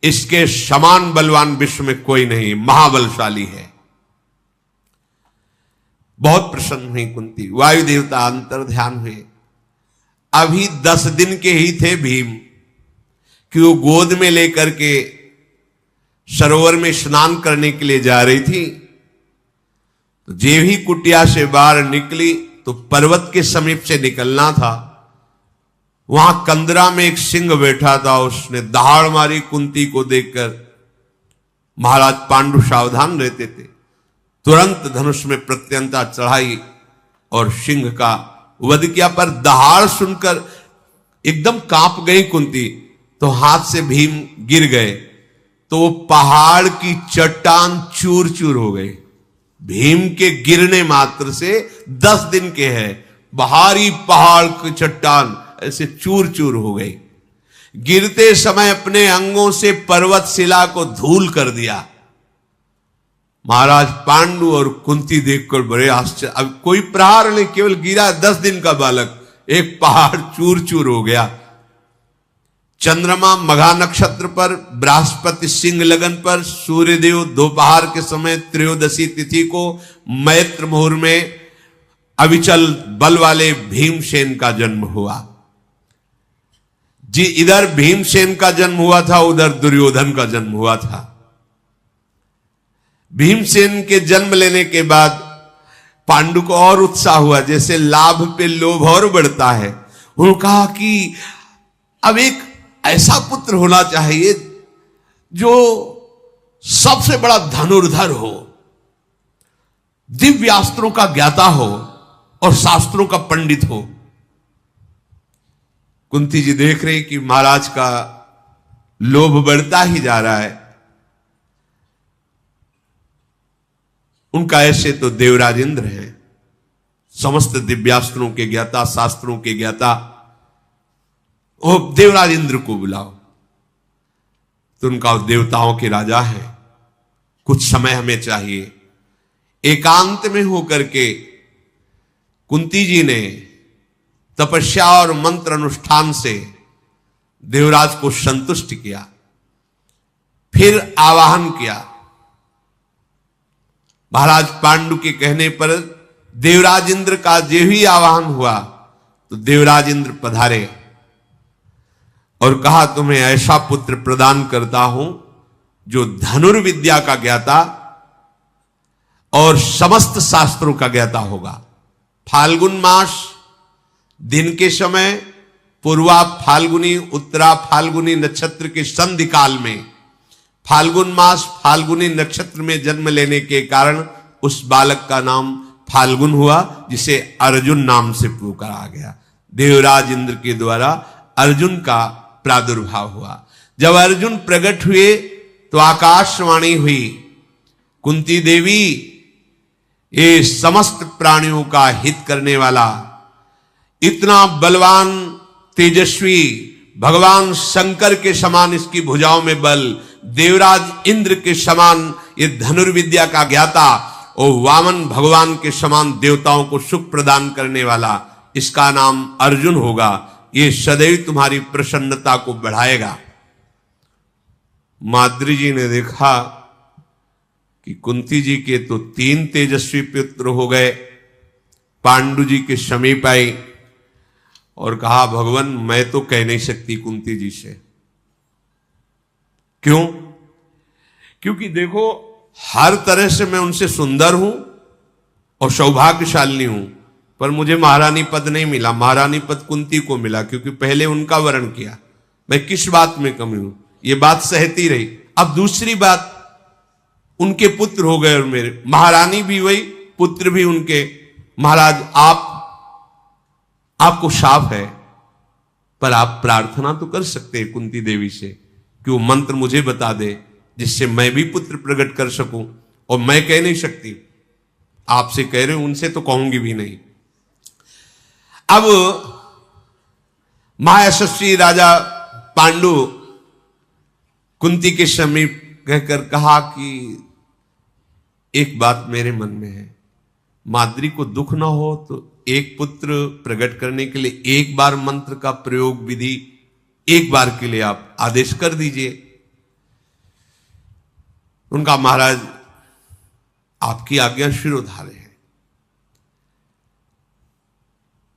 इसके समान बलवान विश्व में कोई नहीं, महाबलशाली है। बहुत प्रसन्न हुई कुंती। वायु देवता अंतर ध्यान हुए। अभी 10 दिन के ही थे भीम कि वो गोद में लेकर के सरोवर में स्नान करने के लिए जा रही थी। तो जे भी कुटिया से बाहर निकली तो पर्वत के समीप से निकलना था। वहां कंदरा में एक सिंह बैठा था, उसने दहाड़ मारी कुंती को देखकर। महाराज पांडु सावधान रहते थे, तुरंत धनुष में प्रत्यंता चढ़ाई और सिंह का वध किया। पर दहाड़ सुनकर एकदम कांप गई कुंती, तो हाथ से भीम गिर गए तो वो पहाड़ की चट्टान चूर चूर हो गई। भीम के गिरने मात्र से 10 दिन के हैं, भारी पहाड़ की चट्टान ऐसे चूर चूर हो गई। गिरते समय अपने अंगों से पर्वत शिला को धूल कर दिया। महाराज पांडु और कुंती देखकर बड़े आश्चर्य। अब कोई प्रहार नहीं, केवल गिरा 10 दिन का बालक, एक पहाड़ चूर चूर हो गया। चंद्रमा मघा नक्षत्र पर, बृहस्पति सिंह लगन पर, सूर्यदेव दोपहर के समय त्रयोदशी तिथि को मैत्र मुहूर्त में अविचल बल वाले भीमसेन का जन्म हुआ। जी, इधर भीमसेन का जन्म हुआ था, उधर दुर्योधन का जन्म हुआ था। भीमसेन के जन्म लेने के बाद पांडु को और उत्साह हुआ, जैसे लाभ पे लोभ और बढ़ता है। उन्होंने कहा कि अब एक ऐसा पुत्र होना चाहिए जो सबसे बड़ा धनुर्धर हो, दिव्यास्त्रों का ज्ञाता हो और शास्त्रों का पंडित हो। कुंती जी देख रही कि महाराज का लोभ बढ़ता ही जा रहा है। उनका ऐसे तो देवराज इंद्र है, समस्त दिव्यास्त्रों के ज्ञाता, शास्त्रों के ज्ञाता। वो देवराज इंद्र को बुलाओ। तो उनका देवताओं के राजा है, कुछ समय हमें चाहिए। एकांत में होकर के कुंती जी ने तपस्या और मंत्र अनुष्ठान से देवराज को संतुष्ट किया। फिर आवाहन किया। महाराज पांडु के कहने पर देवराज इंद्र का जो ही आवाहन हुआ तो देवराज इंद्र पधारे और कहा, तुम्हें ऐसा पुत्र प्रदान करता हूं जो धनुर्विद्या का ज्ञाता और समस्त शास्त्रों का ज्ञाता होगा। फाल्गुन मास दिन के समय पूर्वा फाल्गुनी उत्तरा फाल्गुनी नक्षत्र के संधि काल में फाल्गुन मास फाल्गुनी नक्षत्र में जन्म लेने के कारण उस बालक का नाम फाल्गुन हुआ, जिसे अर्जुन नाम से पुकारा गया। देवराज इंद्र के द्वारा अर्जुन का प्रादुर्भाव हुआ। जब अर्जुन प्रकट हुए तो आकाशवाणी हुई, कुंती देवी, ये समस्त प्राणियों का हित करने वाला, इतना बलवान तेजस्वी, भगवान शंकर के समान इसकी भुजाओं में बल, देवराज इंद्र के समान ये धनुर्विद्या का ज्ञाता और वामन भगवान के समान देवताओं को सुख प्रदान करने वाला, इसका नाम अर्जुन होगा। ये सदैव तुम्हारी प्रसन्नता को बढ़ाएगा। माद्री जी ने देखा कि कुंती जी के तो 3 तेजस्वी पुत्र हो गए। पांडु जी के समीप आई और कहा, भगवान मैं तो कह नहीं सकती कुंती जी से। क्यों? क्योंकि देखो हर तरह से मैं उनसे सुंदर हूं और सौभाग्यशाली हूं, पर मुझे महारानी पद नहीं मिला। महारानी पद कुंती को मिला क्योंकि पहले उनका वर्ण किया। मैं किस बात में कमी हूं, ये बात सहती रही। अब दूसरी बात, उनके पुत्र हो गए और मेरे, महारानी भी वही, पुत्र भी उनके। महाराज आपको शाप है, पर आप प्रार्थना तो कर सकते हैं कुंती देवी से कि वो मंत्र मुझे बता दे जिससे मैं भी पुत्र प्रकट कर सकूं। और मैं कह नहीं सकती, आपसे कह रहे हूं, उनसे तो कहूंगी भी नहीं। अब महायशस्वी राजा पांडु कुंती के समीप कहकर कहा कि एक बात मेरे मन में है, माद्री को दुख ना हो तो एक पुत्र प्रकट करने के लिए एक बार मंत्र का प्रयोग विधि एक बार के लिए आप आदेश कर दीजिए। उनका महाराज आपकी आज्ञा शिरोधार्य है।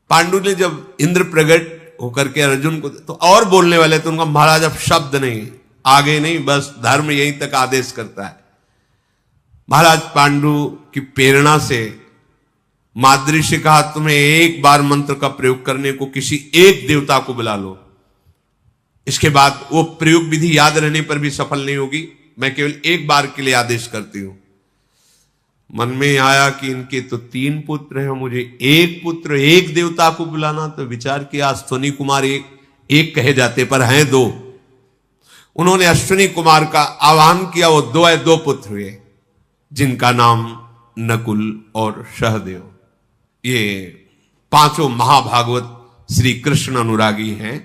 पांडु ने जब इंद्र प्रकट होकर के अर्जुन को तो और बोलने वाले तो उनका महाराज अब शब्द नहीं, आगे नहीं, बस धर्म यहीं तक आदेश करता है। महाराज पांडु की प्रेरणा से माद्री से कहा तुम्हें एक बार मंत्र का प्रयोग करने को किसी एक देवता को बुला लो, इसके बाद वो प्रयोग विधि याद रहने पर भी सफल नहीं होगी, मैं केवल एक बार के लिए आदेश करती हूं। मन में आया कि इनके तो 3 पुत्र हैं, मुझे एक पुत्र एक देवता को बुलाना, तो विचार किया अश्विनी कुमार एक कहे जाते पर हैं 2। उन्होंने अश्विनी कुमार का आह्वान किया, वो 2 पुत्र हुए जिनका नाम नकुल और सहदेव। ये 5 महाभागवत श्री कृष्ण अनुरागी हैं।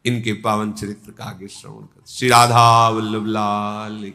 इनके पावन चरित्र का आगे श्रवण कर। श्री राधा वल्लभ लाल।